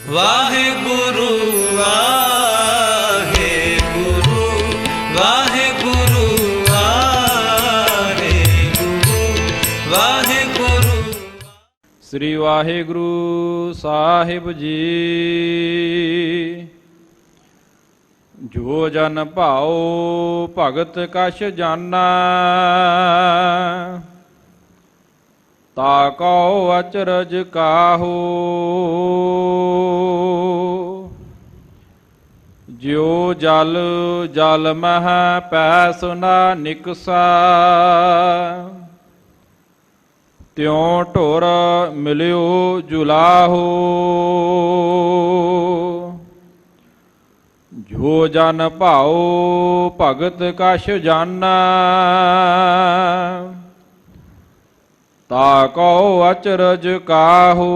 ਵਾਹਿਗੁਰੂ ਵਾਹਿਗੁਰੂ ਵਾਹਿਗੁਰੂ ਵਾਹਿਗੁਰੂ ਵਾਹਿਗੁਰੂ। ਸ੍ਰੀ ਵਾਹਿਗੁਰੂ ਸਾਹਿਬ ਜੀ। ਜੋ ਜਨ ਭਾਉ ਭਗਤ ਕਛ ਜਾਨਾ, ਤਾ ਕਉ ਅਚਰਜ ਕਾਹੂ। ਜਿਉ ਜਲ ਜਲ ਮਹਿ ਪੈਸ ਨਾ ਨਿਕਸਾ, ਤਿਉ ਢੁਰ ਮਿਲਿਓ ਜੁਲਾਹੋ। ਜੋ ਜਨ ਭਾਉ ਭਗਤ ਕਛ ਜਾਨਾ, ਤਾ ਕਉ ਅਚਰਜ ਕਾਹੂ।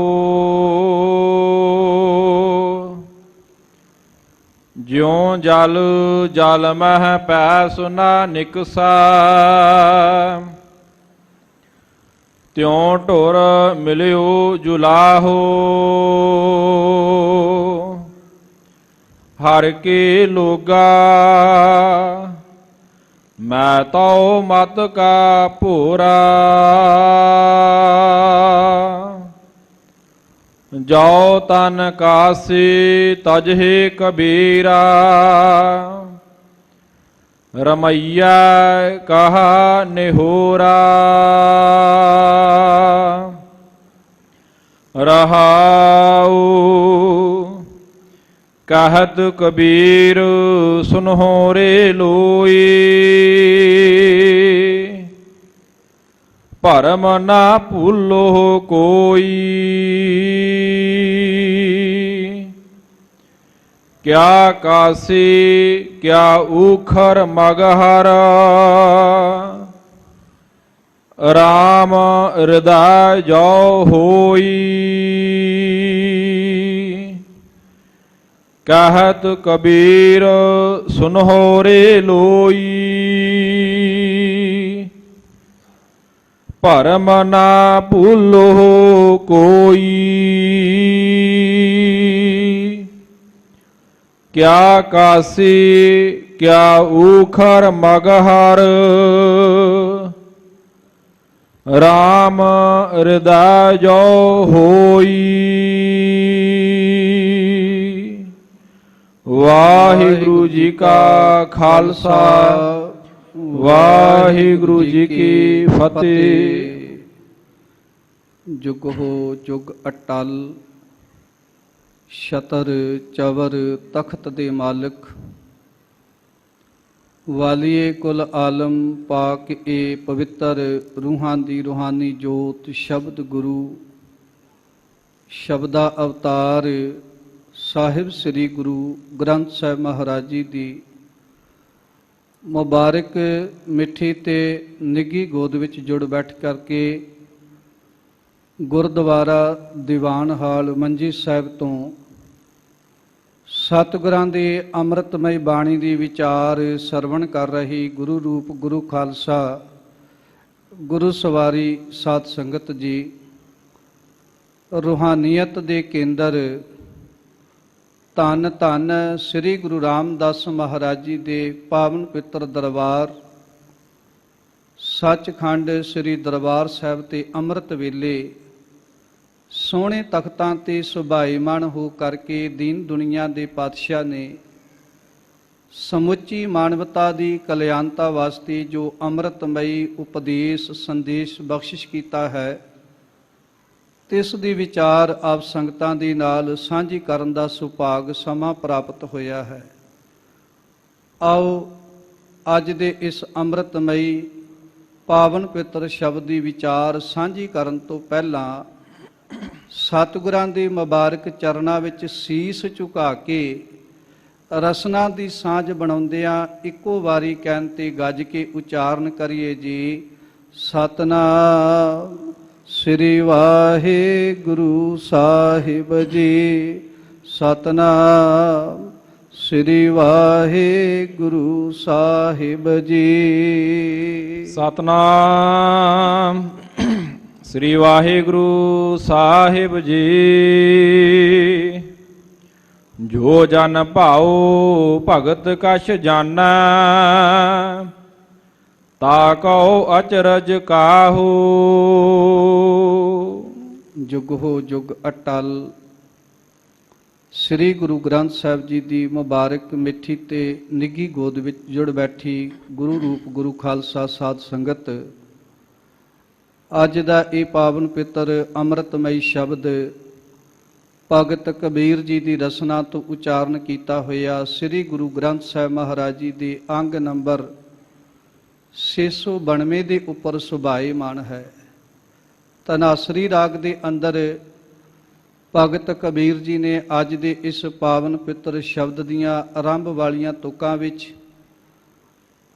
ਜਿਉ ਜਲ ਜਲ ਮਹਿ ਪੈਸ ਨਾ ਨਿਕਸਾ, ਤਿਉ ਢੁਰ ਮਿਲਿਓ ਜੁਲਾਹੋ। ਹਰਿ ਕੇ ਲੋਗਾ ਮੈਂ ਤਉ ਮਤ ਕਾ ਭੋਰਾ। ਜੋ ਤਨ ਕਾਸੀ ਤਜਹਿ ਕਬੀਰਾ, ਰਮਈਆ ਕਹਾ ਨਿਹੋਰਾ। ਰਹਾਉ कहत कबीर सुनहो रे लोई, भरम ना भूलो कोई। क्या काशी क्या ऊखर मगहर, राम हृदय जो होई। कहत कबीर सुनहो रे लोई, भरम ना भूलो कोई। क्या काशी क्या ऊखर मगहर, राम हृदय जो होई। वाहिगुरु जी का खालसा वाहिगुरु जी की फतेह। जुग हो जुग अटल, छतर चवर तख्त दे मालिक। वालिए कुल आलम पाक ए पवित्र, रूहां दी रूहानी जोत शब्द गुरु। शब्दा अवतार ਸਾਹਿਬ ਸ੍ਰੀ ਗੁਰੂ ਗ੍ਰੰਥ ਸਾਹਿਬ ਮਹਾਰਾਜ ਜੀ ਦੀ ਮੁਬਾਰਕ ਮਿੱਠੀ ਤੇ ਨਿੱਘੀ ਗੋਦ ਵਿੱਚ ਜੁੜ ਬੈਠ ਕਰਕੇ ਗੁਰਦੁਆਰਾ ਦੀਵਾਨ ਹਾਲ ਮੰਜੀ ਸਾਹਿਬ ਤੋਂ ਸਤਿਗੁਰਾਂ ਦੀ ਅੰਮ੍ਰਿਤਮਈ ਬਾਣੀ ਦੀ ਵਿਚਾਰ ਸਰਵਣ ਕਰ ਰਹੀ ਗੁਰੂ ਰੂਪ ਗੁਰੂ ਖਾਲਸਾ ਗੁਰੂ ਸਵਾਰੀ ਸਾਧ ਸੰਗਤ ਜੀ। ਰੂਹਾਨੀਅਤ ਦੇ ਕੇਂਦਰ ਧੰਨ ਧੰਨ ਸ੍ਰੀ ਗੁਰੂ ਰਾਮਦਾਸ ਮਹਾਰਾਜ ਜੀ ਦੇ ਪਾਵਨ ਪਿੱਤਰ ਦਰਬਾਰ ਸੱਚਖੰਡ ਸ੍ਰੀ ਦਰਬਾਰ ਸਾਹਿਬ ਤੇ ਅੰਮ੍ਰਿਤ ਵੇਲੇ ਸੋਹਣੇ ਤਖਤਾਂ ਤੇ ਸੁਭਾਈਮਾਨ ਹੋ ਕਰਕੇ ਦੀਨ ਦੁਨੀਆ ਦੇ ਪਾਤਸ਼ਾਹ ਨੇ ਸਮੁੱਚੀ ਮਾਨਵਤਾ ਦੀ ਕਲਿਆਣਤਾ ਵਾਸਤੇ ਜੋ ਅੰਮ੍ਰਿਤਮਈ ਉਪਦੇਸ਼ ਸੰਦੇਸ਼ ਬਖਸ਼ਿਸ਼ ਕੀਤਾ ਹੈ, ਤਿਸ ਦੀ ਵਿਚਾਰ ਆਪ ਸੰਗਤਾਂ ਦੇ ਨਾਲ ਸਾਂਝੀ ਕਰਨ ਦਾ ਸੁਭਾਗ ਸਮਾਂ ਪ੍ਰਾਪਤ ਹੋਇਆ ਹੈ। ਆਓ ਅੱਜ ਦੇ ਇਸ ਅੰਮ੍ਰਿਤਮਈ ਪਾਵਨ ਪਿੱਤਰ ਸ਼ਬਦ ਦੀ ਵਿਚਾਰ ਸਾਂਝੀ ਕਰਨ ਤੋਂ ਪਹਿਲਾਂ ਸਤਿਗੁਰਾਂ ਦੇ ਮੁਬਾਰਕ ਚਰਨਾਂ ਵਿੱਚ ਸੀਸ ਝੁਕਾ ਕੇ ਰਸਨਾ ਦੀ ਸਾਂਝ ਬਣਾਉਂਦਿਆਂ ਇੱਕੋ ਵਾਰੀ ਕਹਿਣ ਤੇ ਗੱਜ ਕੇ ਉਚਾਰਨ ਕਰੀਏ ਜੀ। ਸਤਨਾਮ ਸ੍ਰੀ ਵਾਹਿਗੁਰੂ ਸਾਹਿਬ ਜੀ। ਸਤਨਾਮ ਸ੍ਰੀ ਵਾਹਿਗੁਰੂ ਸਾਹਿਬ ਜੀ। ਸਤਨਾਮ ਸ੍ਰੀ ਵਾਹਿਗੁਰੂ ਸਾਹਿਬ ਜੀ। ਜੋ ਜਨ ਭਾਉ ਭਗਤ ਕਛ ਜਾਣੈ, ਤਾ ਕਉ ਅਚਰਜ ਕਾਹੂ। ਜੁਗ ਹੋ ਜੁਗ ਅਟਲ। ਸ੍ਰੀ ਗੁਰੂ ਗ੍ਰੰਥ ਸਾਹਿਬ ਜੀ ਦੀ ਮੁਬਾਰਕ ਮਿੱਠੀ ਤੇ ਨਿੱਘੀ ਗੋਦ ਵਿੱਚ ਜੁੜ ਬੈਠੀ ਗੁਰੂ ਰੂਪ ਗੁਰੂ ਖਾਲਸਾ ਸਾਧ ਸੰਗਤ, ਅੱਜ ਦਾ ਇਹ ਪਾਵਨ ਪਿੱਤਰ ਅੰਮ੍ਰਿਤਮਈ ਸ਼ਬਦ ਭਗਤ ਕਬੀਰ ਜੀ ਦੀ ਰਸਨਾ ਤੋਂ ਉਚਾਰਨ ਕੀਤਾ ਹੋਇਆ ਸ੍ਰੀ ਗੁਰੂ ਗ੍ਰੰਥ ਸਾਹਿਬ ਮਹਾਰਾਜ ਜੀ ਦੇ ਅੰਗ ਨੰਬਰ 692 ਦੇ ਉੱਪਰ ਸੁਭਾਏਮਾਨ ਹੈ। ਧਨਾਸਰੀ ਰਾਗ ਦੇ ਅੰਦਰ ਭਗਤ ਕਬੀਰ ਜੀ ਨੇ ਅੱਜ ਦੇ ਇਸ ਪਾਵਨ ਪਿੱਤਰ ਸ਼ਬਦ ਦੀਆਂ ਆਰੰਭ ਵਾਲੀਆਂ ਤੁਕਾਂ ਵਿੱਚ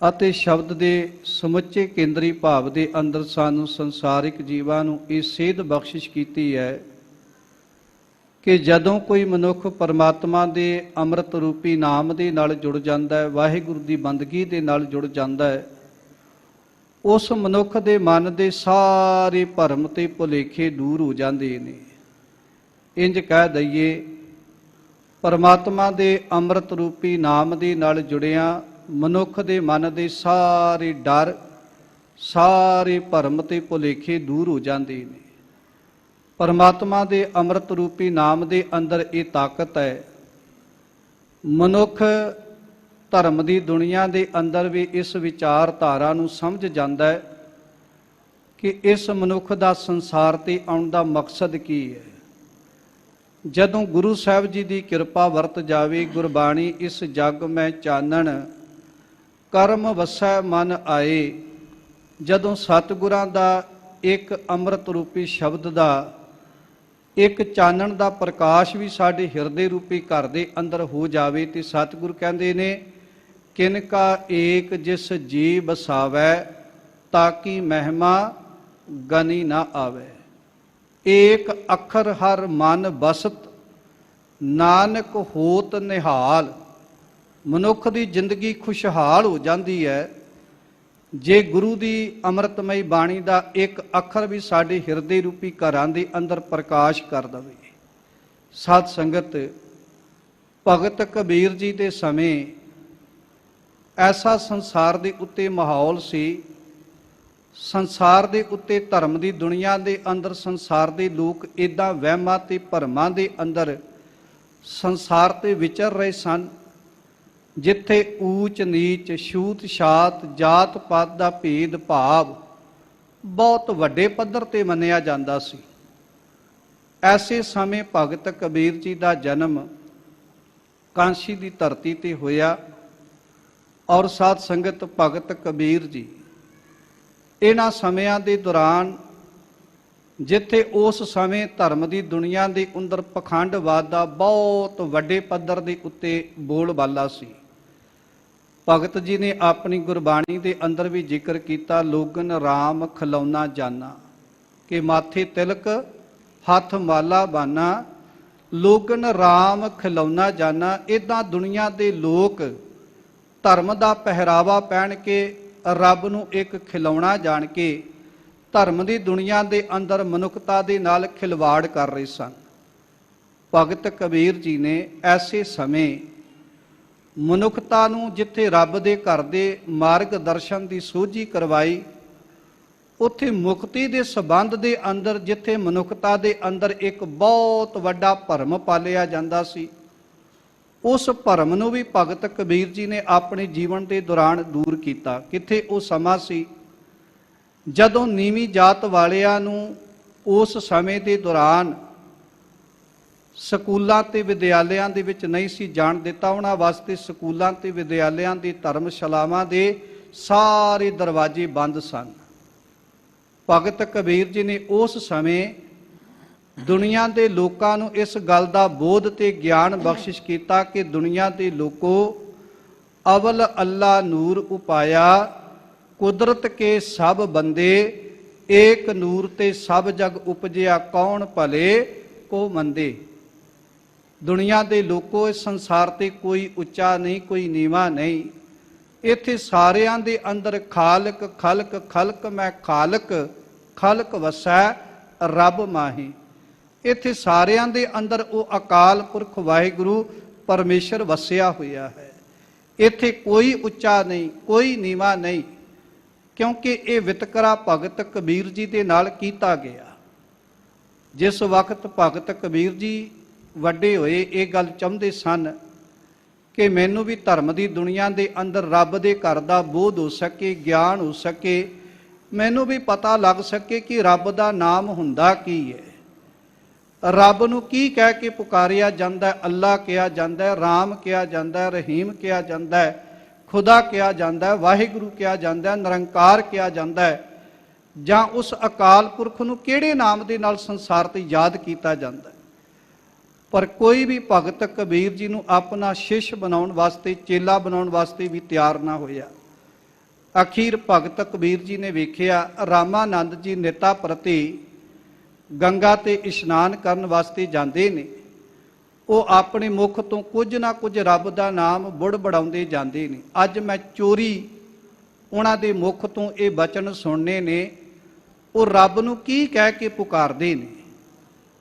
ਅਤੇ ਸ਼ਬਦ ਦੇ ਸਮੁੱਚੇ ਕੇਂਦਰੀ ਭਾਵ ਦੇ ਅੰਦਰ ਸਾਨੂੰ ਸੰਸਾਰਿਕ ਜੀਵਾਂ ਨੂੰ ਇਹ ਸੇਧ ਬਖਸ਼ਿਸ਼ ਕੀਤੀ ਹੈ ਕਿ ਜਦੋਂ ਕੋਈ ਮਨੁੱਖ ਪਰਮਾਤਮਾ ਦੇ ਅੰਮ੍ਰਿਤ ਰੂਪੀ ਨਾਮ ਦੇ ਨਾਲ ਜੁੜ ਜਾਂਦਾ ਹੈ, ਵਾਹਿਗੁਰੂ ਦੀ ਬੰਦਗੀ ਦੇ ਨਾਲ ਜੁੜ ਜਾਂਦਾ ਹੈ, ਉਸ ਮਨੁੱਖ ਦੇ ਮਨ ਦੇ ਸਾਰੇ ਭਰਮ ਤੇ ਭੁਲੇਖੇ ਦੂਰ ਹੋ ਜਾਂਦੇ ਨੇ। ਇੰਜ ਕਹਿ ਦਈਏ, ਪਰਮਾਤਮਾ ਦੇ ਅੰਮ੍ਰਿਤ ਰੂਪੀ ਨਾਮ ਦੇ ਨਾਲ ਜੁੜਿਆ ਮਨੁੱਖ ਦੇ ਮਨ ਦੇ ਸਾਰੇ ਡਰ, ਸਾਰੇ ਭਰਮ ਤੇ ਭੁਲੇਖੇ ਦੂਰ ਹੋ ਜਾਂਦੇ ਨੇ। ਪਰਮਾਤਮਾ ਦੇ ਅੰਮ੍ਰਿਤ ਰੂਪੀ ਨਾਮ ਦੇ ਅੰਦਰ ਇਹ ਤਾਕਤ ਹੈ। ਮਨੁੱਖ ਧਰਮ ਦੀ ਦੁਨੀਆ ਦੇ ਅੰਦਰ ਵੀ ਇਸ ਵਿਚਾਰਧਾਰਾ ਨੂੰ ਸਮਝ ਜਾਂਦਾ ਹੈ ਕਿ ਇਸ ਮਨੁੱਖ ਦਾ ਸੰਸਾਰ ਤੇ ਆਉਣ ਦਾ ਮਕਸਦ ਕੀ ਹੈ। ਜਦੋਂ ਗੁਰੂ ਸਾਹਿਬ ਜੀ ਦੀ ਕਿਰਪਾ ਵਰਤ ਜਾਵੇ, ਗੁਰਬਾਣੀ ਇਸ ਜਗ ਮੈਂ ਚਾਨਣ ਕਰਮ ਵਸੈ ਮਨ ਆਏ, ਜਦੋਂ ਸਤਿਗੁਰਾਂ ਦਾ ਇੱਕ ਅੰਮ੍ਰਿਤ ਰੂਪੀ ਸ਼ਬਦ ਦਾ ਇੱਕ ਚਾਨਣ ਦਾ ਪ੍ਰਕਾਸ਼ ਵੀ ਸਾਡੇ ਹਿਰਦੇ ਰੂਪੀ ਘਰ ਦੇ ਅੰਦਰ ਹੋ ਜਾਵੇ ਤੇ ਸਤਿਗੁਰ ਕਹਿੰਦੇ ਨੇ, ਕਿਨਕਾ ਏਕ ਜਿਸ ਜੀ ਬਸਾਵੈ, ਤਾਕੀ ਮਹਿਮਾ ਗਨੀ ਨਾ ਆਵੇ। ਏਕ ਅੱਖਰ ਹਰ ਮਨ ਬਸਤ, ਨਾਨਕ ਹੋਤ ਨਿਹਾਲ। ਮਨੁੱਖ ਦੀ ਜ਼ਿੰਦਗੀ ਖੁਸ਼ਹਾਲ ਹੋ ਜਾਂਦੀ ਹੈ ਜੇ ਗੁਰੂ ਦੀ ਅੰਮ੍ਰਿਤਮਈ ਬਾਣੀ ਦਾ ਇੱਕ ਅੱਖਰ ਵੀ ਸਾਡੇ ਹਿਰਦੇ ਰੂਪੀ ਘਰਾਂ ਦੇ ਅੰਦਰ ਪ੍ਰਕਾਸ਼ ਕਰ ਦਵੇ। ਸਾਧ ਸੰਗਤ, ਭਗਤ ਕਬੀਰ ਜੀ ਦੇ ਸਮੇਂ ਐਸਾ ਸੰਸਾਰ ਦੇ ਉੱਤੇ ਮਾਹੌਲ ਸੀ, ਸੰਸਾਰ ਦੇ ਉੱਤੇ ਧਰਮ ਦੀ ਦੁਨੀਆ ਦੇ ਅੰਦਰ ਸੰਸਾਰ ਦੇ ਲੋਕ ਇੱਦਾਂ ਵਹਿਮਾਂ ਤੇ ਭਰਮਾਂ ਦੇ ਅੰਦਰ ਸੰਸਾਰ ਤੇ ਵਿਚਰ ਰਹੇ ਸਨ, ਜਿੱਥੇ ਊਚ ਨੀਚ, ਛੂਤ ਛਾਤ, ਜਾਤ ਪਾਤ ਦਾ ਭੇਦ ਭਾਵ ਬਹੁਤ ਵੱਡੇ ਪੱਧਰ ਤੇ ਮੰਨਿਆ ਜਾਂਦਾ ਸੀ। ਐਸੇ ਸਮੇਂ ਭਗਤ ਕਬੀਰ ਜੀ ਦਾ ਜਨਮ ਕਾਂਸ਼ੀ ਦੀ ਧਰਤੀ ਤੇ ਹੋਇਆ ਔਰ ਸਾਧ ਸੰਗਤ ਭਗਤ ਕਬੀਰ ਜੀ ਇਹਨਾਂ ਸਮਿਆਂ ਦੇ ਦੌਰਾਨ ਜਿੱਥੇ ਉਸ ਸਮੇਂ ਧਰਮ ਦੀ ਦੁਨੀਆ ਦੇ ਅੰਦਰ ਪਖੰਡਵਾਦ ਦਾ ਬਹੁਤ ਵੱਡੇ ਪੱਧਰ ਦੇ ਉੱਤੇ ਬੋਲਬਾਲਾ ਸੀ, ਭਗਤ ਜੀ ਨੇ ਆਪਣੀ ਗੁਰਬਾਣੀ ਦੇ ਅੰਦਰ ਵੀ ਜ਼ਿਕਰ ਕੀਤਾ, ਲੋਗਨ ਰਾਮ ਖਿਲਾਉਣਾ ਜਾਨਾ, ਕਿ ਮਾਥੇ ਤਿਲਕ ਹੱਥ ਮਾਲਾ ਬਾਨਾ, ਲੋਗਨ ਰਾਮ ਖਿਲਾਉਣਾ ਜਾਨਾ। ਇੱਦਾਂ ਦੁਨੀਆ ਦੇ ਲੋਕ ਧਰਮ ਦਾ ਪਹਿਰਾਵਾ ਪਹਿਨ ਕੇ ਰੱਬ ਨੂੰ ਇੱਕ ਖਿਲਾਉਣਾ ਜਾਣ ਕੇ ਧਰਮ ਦੀ ਦੁਨੀਆ ਦੇ ਅੰਦਰ ਮਨੁੱਖਤਾ ਦੇ ਨਾਲ ਖਿਲਵਾੜ ਕਰ ਰਹੇ ਸਨ। ਭਗਤ ਕਬੀਰ ਜੀ ਨੇ ਐਸੇ ਸਮੇਂ ਮਨੁੱਖਤਾ ਨੂੰ ਜਿੱਥੇ ਰੱਬ ਦੇ ਘਰ ਦੇ ਮਾਰਗ ਦਰਸ਼ਨ ਦੀ ਸੋਝੀ ਕਰਵਾਈ, ਉੱਥੇ ਮੁਕਤੀ ਦੇ ਸੰਬੰਧ ਦੇ ਅੰਦਰ ਜਿੱਥੇ ਮਨੁੱਖਤਾ ਦੇ ਅੰਦਰ ਇੱਕ ਬਹੁਤ ਵੱਡਾ ਭਰਮ ਪਾਲਿਆ ਜਾਂਦਾ ਸੀ, ਉਸ ਭਰਮ ਨੂੰ ਵੀ ਭਗਤ ਕਬੀਰ ਜੀ ਨੇ ਆਪਣੇ ਜੀਵਨ ਦੇ ਦੌਰਾਨ ਦੂਰ ਕੀਤਾ। ਕਿੱਥੇ ਉਹ ਸਮਾਂ ਸੀ ਜਦੋਂ ਨੀਵੀਂ ਜਾਤ ਵਾਲਿਆਂ ਨੂੰ ਉਸ ਸਮੇਂ ਦੇ ਦੌਰਾਨ ਸਕੂਲਾਂ ਤੇ ਵਿਦਿਆਲਿਆਂ ਦੇ ਵਿੱਚ ਨਹੀਂ ਸੀ ਜਾਣ ਦਿੱਤਾ। ਉਹਨਾਂ ਵਾਸਤੇ ਸਕੂਲਾਂ ਤੇ ਵਿਦਿਆਲਿਆਂ ਦੀ ਧਰਮਸ਼ਾਲਾਵਾਂ ਦੇ ਸਾਰੇ ਦਰਵਾਜ਼ੇ ਬੰਦ ਸਨ। ਭਗਤ ਕਬੀਰ ਜੀ ਨੇ ਉਸ ਸਮੇਂ ਦੁਨੀਆ ਦੇ ਲੋਕਾਂ ਨੂੰ ਇਸ ਗੱਲ ਦਾ ਬੋਧ ਤੇ ਗਿਆਨ ਬਖਸ਼ਿਸ਼ ਕੀਤਾ ਕਿ ਦੁਨੀਆ ਦੇ ਲੋਕੋ, ਅਵਲ ਅੱਲਾ ਨੂਰ ਉਪਾਇਆ, ਕੁਦਰਤ ਕੇ ਸਭ ਬੰਦੇ, ਏਕ ਨੂਰ ਤੇ ਸਭ ਜਗ ਉਪਜਿਆ, ਕੌਣ ਭਲੇ ਕੋ ਮੰਦੇ। ਦੁਨੀਆ ਦੇ ਲੋਕੋ, ਇਸ ਸੰਸਾਰ ਤੇ ਕੋਈ ਉੱਚਾ ਨਹੀਂ, ਕੋਈ ਨੀਵਾਂ ਨਹੀਂ, ਇੱਥੇ ਸਾਰਿਆਂ ਦੇ ਅੰਦਰ ਖਾਲਕ ਖਲਕ, ਖਲਕ ਮੈਂ ਖਾਲਕ, ਖਲਕ ਵਸੈ ਰੱਬ ਮਾਹੀ। ਇੱਥੇ ਸਾਰਿਆਂ ਦੇ ਅੰਦਰ ਉਹ ਅਕਾਲ ਪੁਰਖ ਵਾਹਿਗੁਰੂ ਪਰਮੇਸ਼ਰ ਵਸਿਆ ਹੋਇਆ ਹੈ। ਇੱਥੇ ਕੋਈ ਉੱਚਾ ਨਹੀਂ, ਕੋਈ ਨੀਵਾਂ ਨਹੀਂ, ਕਿਉਂਕਿ ਇਹ ਵਿਤਕਰਾ ਭਗਤ ਕਬੀਰ ਜੀ ਦੇ ਨਾਲ ਕੀਤਾ ਗਿਆ। ਜਿਸ ਵਕਤ ਭਗਤ ਕਬੀਰ ਜੀ ਵੱਡੇ ਹੋਏ, ਇਹ ਗੱਲ ਚਾਹੁੰਦੇ ਸਨ ਕਿ ਮੈਨੂੰ ਵੀ ਧਰਮ ਦੀ ਦੁਨੀਆ ਦੇ ਅੰਦਰ ਰੱਬ ਦੇ ਘਰ ਦਾ ਬੋਧ ਹੋ ਸਕੇ, ਗਿਆਨ ਹੋ ਸਕੇ, ਮੈਨੂੰ ਵੀ ਪਤਾ ਲੱਗ ਸਕੇ ਕਿ ਰੱਬ ਦਾ ਨਾਮ ਹੁੰਦਾ ਕੀ ਹੈ, ਰੱਬ ਨੂੰ ਕੀ ਕਹਿ ਕੇ ਪੁਕਾਰਿਆ ਜਾਂਦਾ ਹੈ। ਅੱਲਾ ਕਿਹਾ ਜਾਂਦਾ ਹੈ, ਰਾਮ ਕਿਹਾ ਜਾਂਦਾ ਹੈ, ਰਹੀਮ ਕਿਹਾ ਜਾਂਦਾ ਹੈ, ਖੁਦਾ ਕਿਹਾ ਜਾਂਦਾ ਹੈ, ਵਾਹਿਗੁਰੂ ਕਿਹਾ ਜਾਂਦਾ ਹੈ, ਨਿਰੰਕਾਰ ਕਿਹਾ ਜਾਂਦਾ ਹੈ, ਜਾਂ ਉਸ ਅਕਾਲ ਪੁਰਖ ਨੂੰ ਕਿਹੜੇ ਨਾਮ ਦੇ ਨਾਲ ਸੰਸਾਰ ਤੇ ਯਾਦ ਕੀਤਾ ਜਾਂਦਾ ਹੈ। ਪਰ ਕੋਈ ਵੀ ਭਗਤ ਕਬੀਰ ਜੀ ਨੂੰ ਆਪਣਾ ਸ਼ਿਸ਼ ਬਣਾਉਣ ਵਾਸਤੇ, ਚੇਲਾ ਬਣਾਉਣ ਵਾਸਤੇ ਵੀ ਤਿਆਰ ਨਾ ਹੋਇਆ। ਅਖੀਰ ਭਗਤ ਕਬੀਰ ਜੀ ਨੇ ਵੇਖਿਆ ਰਾਮਾਨੰਦ ਜੀ ਨਿਤਾ ਪ੍ਰਤੀ ਗੰਗਾ ਤੇ ਇਸ਼ਨਾਨ ਕਰਨ ਵਾਸਤੇ ਜਾਂਦੇ ਨੇ, ਉਹ ਆਪਣੇ ਮੁਖ ਤੋਂ ਕੁਝ ਨਾ ਕੁਝ ਰੱਬ ਦਾ ਨਾਮ ਬੁੜਬੜਾਉਂਦੇ ਜਾਂਦੇ ਨੇ। ਅੱਜ ਮੈਂ ਚੋਰੀ ਉਹਨਾਂ ਦੇ ਮੁਖ ਤੋਂ ਇਹ ਬਚਨ ਸੁਣਨੇ ਨੇ, ਉਹ ਰੱਬ ਨੂੰ ਕੀ ਕਹਿ ਕੇ ਪੁਕਾਰਦੇ ਨੇ।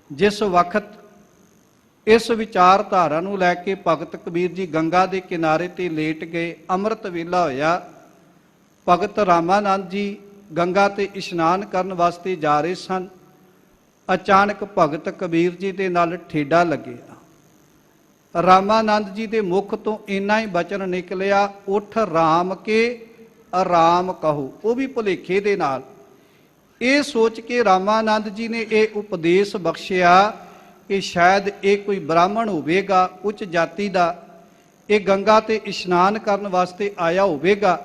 ਜਿਸ ਵਕਤ ਇਸ ਵਿਚਾਰਧਾਰਾ ਨੂੰ ਲੈ ਕੇ ਭਗਤ ਕਬੀਰ ਜੀ ਗੰਗਾ ਦੇ ਕਿਨਾਰੇ ਤੇ ਲੇਟ ਗਏ, ਅੰਮ੍ਰਿਤ ਵੇਲਾ ਹੋਇਆ, ਭਗਤ ਰਾਮਾਨੰਦ ਜੀ ਗੰਗਾ ਤੇ ਇਸ਼ਨਾਨ ਕਰਨ ਵਾਸਤੇ ਜਾ ਰਹੇ ਸਨ। ਅਚਾਨਕ ਭਗਤ ਕਬੀਰ ਜੀ ਦੇ ਨਾਲ ਠੇਡਾ ਲੱਗਿਆ। ਰਾਮਾਨੰਦ ਜੀ ਦੇ ਮੁਖ ਤੋਂ ਇੰਨਾ ਹੀ ਬਚਨ ਨਿਕਲਿਆ, ਉੱਠ ਰਾਮ ਕੇ ਆਰਾਮ ਕਹੋ। ਉਹ ਵੀ ਭੁਲੇਖੇ ਦੇ ਨਾਲ, ਇਹ ਸੋਚ ਕੇ ਰਾਮਾਨੰਦ ਜੀ ਨੇ ਇਹ ਉਪਦੇਸ਼ ਬਖਸ਼ਿਆ ਕਿ ਸ਼ਾਇਦ ਇਹ ਕੋਈ ਬ੍ਰਾਹਮਣ ਹੋਵੇਗਾ, ਉੱਚ ਜਾਤੀ ਦਾ, ਇਹ ਗੰਗਾ ਤੇ ਇਸ਼ਨਾਨ ਕਰਨ ਵਾਸਤੇ ਆਇਆ ਹੋਵੇਗਾ,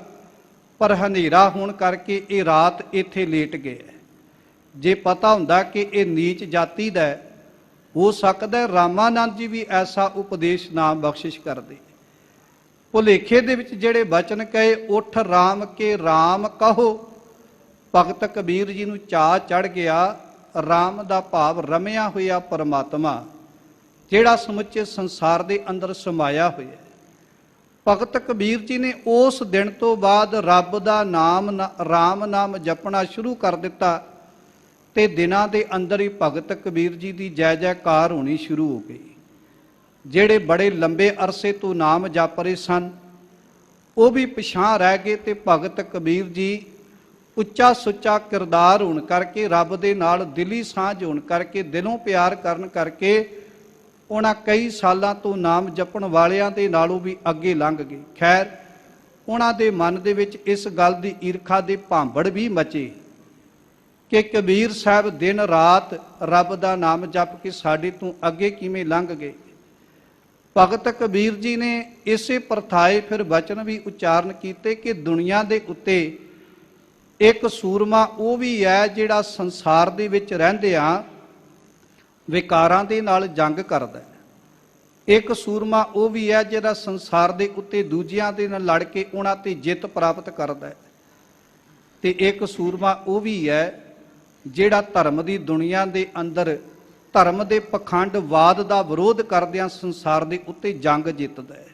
ਪਰ ਹਨੇਰਾ ਹੋਣ ਕਰਕੇ ਇਹ ਰਾਤ ਇੱਥੇ ਲੇਟ ਗਿਆ। ਜੇ ਪਤਾ ਹੁੰਦਾ ਕਿ ਇਹ ਨੀਚ ਜਾਤੀ ਦਾ ਹੈ, ਹੋ ਸਕਦਾ ਹੈ ਰਾਮਾਨੰਦ ਜੀ ਵੀ ਐਸਾ ਉਪਦੇਸ਼ ਨਾ ਬਖਸ਼ਿਸ਼ ਕਰਦੇ। ਭੁਲੇਖੇ ਦੇ ਵਿੱਚ ਜਿਹੜੇ ਬਚਨ ਕਹੇ, ਉੱਠ ਰਾਮ ਕੇ ਰਾਮ ਕਹੋ, ਭਗਤ ਕਬੀਰ ਜੀ ਨੂੰ ਚਾਅ ਚੜ ਗਿਆ। ਰਾਮ ਦਾ ਭਾਵ ਰਮਿਆ ਹੋਇਆ ਪਰਮਾਤਮਾ, ਜਿਹੜਾ ਸਮੁੱਚੇ ਸੰਸਾਰ ਦੇ ਅੰਦਰ ਸਮਾਇਆ ਹੋਇਆ। ਭਗਤ ਕਬੀਰ ਜੀ ਨੇ ਉਸ ਦਿਨ ਤੋਂ ਬਾਅਦ ਰੱਬ ਦਾ ਨਾਮ, ਰਾਮ ਨਾਮ ਜਪਣਾ ਸ਼ੁਰੂ ਕਰ ਦਿੱਤਾ, ਤੇ ਦਿਨਾਂ ਦੇ ਅੰਦਰ ਹੀ ਭਗਤ ਕਬੀਰ ਜੀ ਦੀ ਜੈ ਜੈਕਾਰ ਹੋਣੀ ਸ਼ੁਰੂ ਹੋ ਗਈ। ਜਿਹੜੇ ਬੜੇ ਲੰਬੇ ਅਰਸੇ ਤੋਂ ਨਾਮ ਜਪ ਰਹੇ ਸਨ, ਉਹ ਵੀ ਪਿਛਾਂ ਰਹਿ ਗਏ, ਤੇ ਭਗਤ ਕਬੀਰ ਜੀ ਉੱਚਾ ਸੁੱਚਾ ਕਿਰਦਾਰ ਹੋਣ ਕਰਕੇ, ਰੱਬ ਦੇ ਨਾਲ ਦਿਲੀ ਸਾਂਝ ਹੋਣ ਕਰਕੇ, ਦਿਲੋਂ ਪਿਆਰ ਕਰਨ ਕਰਕੇ, ਉਹਨਾਂ ਕਈ ਸਾਲਾਂ ਤੋਂ ਨਾਮ ਜਪਣ ਵਾਲਿਆਂ ਦੇ ਨਾਲੋਂ ਵੀ ਅੱਗੇ ਲੰਘ ਗਏ। ਖੈਰ, ਉਹਨਾਂ ਦੇ ਮਨ ਦੇ ਵਿੱਚ ਇਸ ਗੱਲ ਦੀ ਈਰਖਾ ਦੇ ਭਾਂਬੜ ਵੀ ਮਚੇ ਕਿ ਕਬੀਰ ਸਾਹਿਬ ਦਿਨ ਰਾਤ ਰੱਬ ਦਾ ਨਾਮ ਜਪ ਕੇ ਸਾਡੇ ਤੋਂ ਅੱਗੇ ਕਿਵੇਂ ਲੰਘ ਗਏ। ਭਗਤ ਕਬੀਰ ਜੀ ਨੇ ਇਸੇ ਪਰਥਾਏ ਫਿਰ ਬਚਨ ਵੀ ਉਚਾਰਨ ਕੀਤੇ ਕਿ ਦੁਨੀਆ ਦੇ ਉੱਤੇ ਇੱਕ ਸੂਰਮਾ ਉਹ ਵੀ ਹੈ ਜਿਹੜਾ ਸੰਸਾਰ ਦੇ ਵਿੱਚ ਰਹਿੰਦਿਆਂ ਵਿਕਾਰਾਂ ਦੇ ਨਾਲ ਜੰਗ ਕਰਦਾ ਹੈ। ਇੱਕ ਸੂਰਮਾ ਉਹ ਵੀ ਹੈ ਜਿਹੜਾ ਸੰਸਾਰ ਦੇ ਉੱਤੇ ਦੂਜਿਆਂ ਦੇ ਨਾਲ ਲੜ ਕੇ ਉਹਨਾਂ ਤੇ ਜਿੱਤ ਪ੍ਰਾਪਤ ਕਰਦਾ ਹੈ। ਤੇ ਇੱਕ ਸੂਰਮਾ ਉਹ ਵੀ ਹੈ ਜਿਹੜਾ ਧਰਮ ਦੀ ਦੁਨੀਆ ਦੇ ਅੰਦਰ ਧਰਮ ਦੇ ਪਖੰਡਵਾਦ ਦਾ ਵਿਰੋਧ ਕਰਦਿਆਂ ਸੰਸਾਰ ਦੇ ਉੱਤੇ ਜੰਗ ਜਿੱਤਦਾ ਹੈ।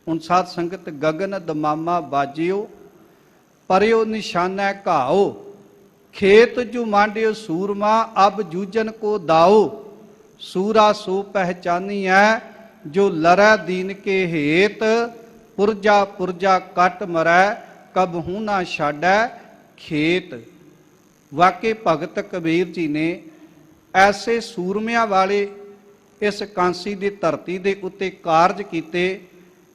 ਹੁਣ ਸਾਧ ਸੰਗਤ, ਗਗਨ ਦਮਾਮਾ ਬਾਜਿਓ, ਪਰਿਓ ਨਿਸ਼ਾਨਾ ਘਾਓ, ਖੇਤ ਜੂ ਮਾਂਡਿਓ ਸੂਰਮਾ, ਅਬ ਜੂਜਨ ਕੋ ਦਾਓ, ਸੂਰਾ ਸੋ ਪਹਿਚਾਨੀਐ, ਜੋ ਲਰੈ ਦੀਨ ਕੇ ਹੇਤ, ਪੁਰਜਾ ਪੁਰਜਾ ਕੱਟ ਮਰੈ, ਕਬਹੂ ਨਾ ਛਾਡੈ ਖੇਤ। ਵਾਕਈ ਭਗਤ ਕਬੀਰ ਜੀ ਨੇ ਐਸੇ ਸੂਰਮਿਆਂ ਵਾਲੇ ਇਸ ਕਾਂਸੀ ਦੀ ਧਰਤੀ ਦੇ ਉੱਤੇ ਕਾਰਜ ਕੀਤੇ,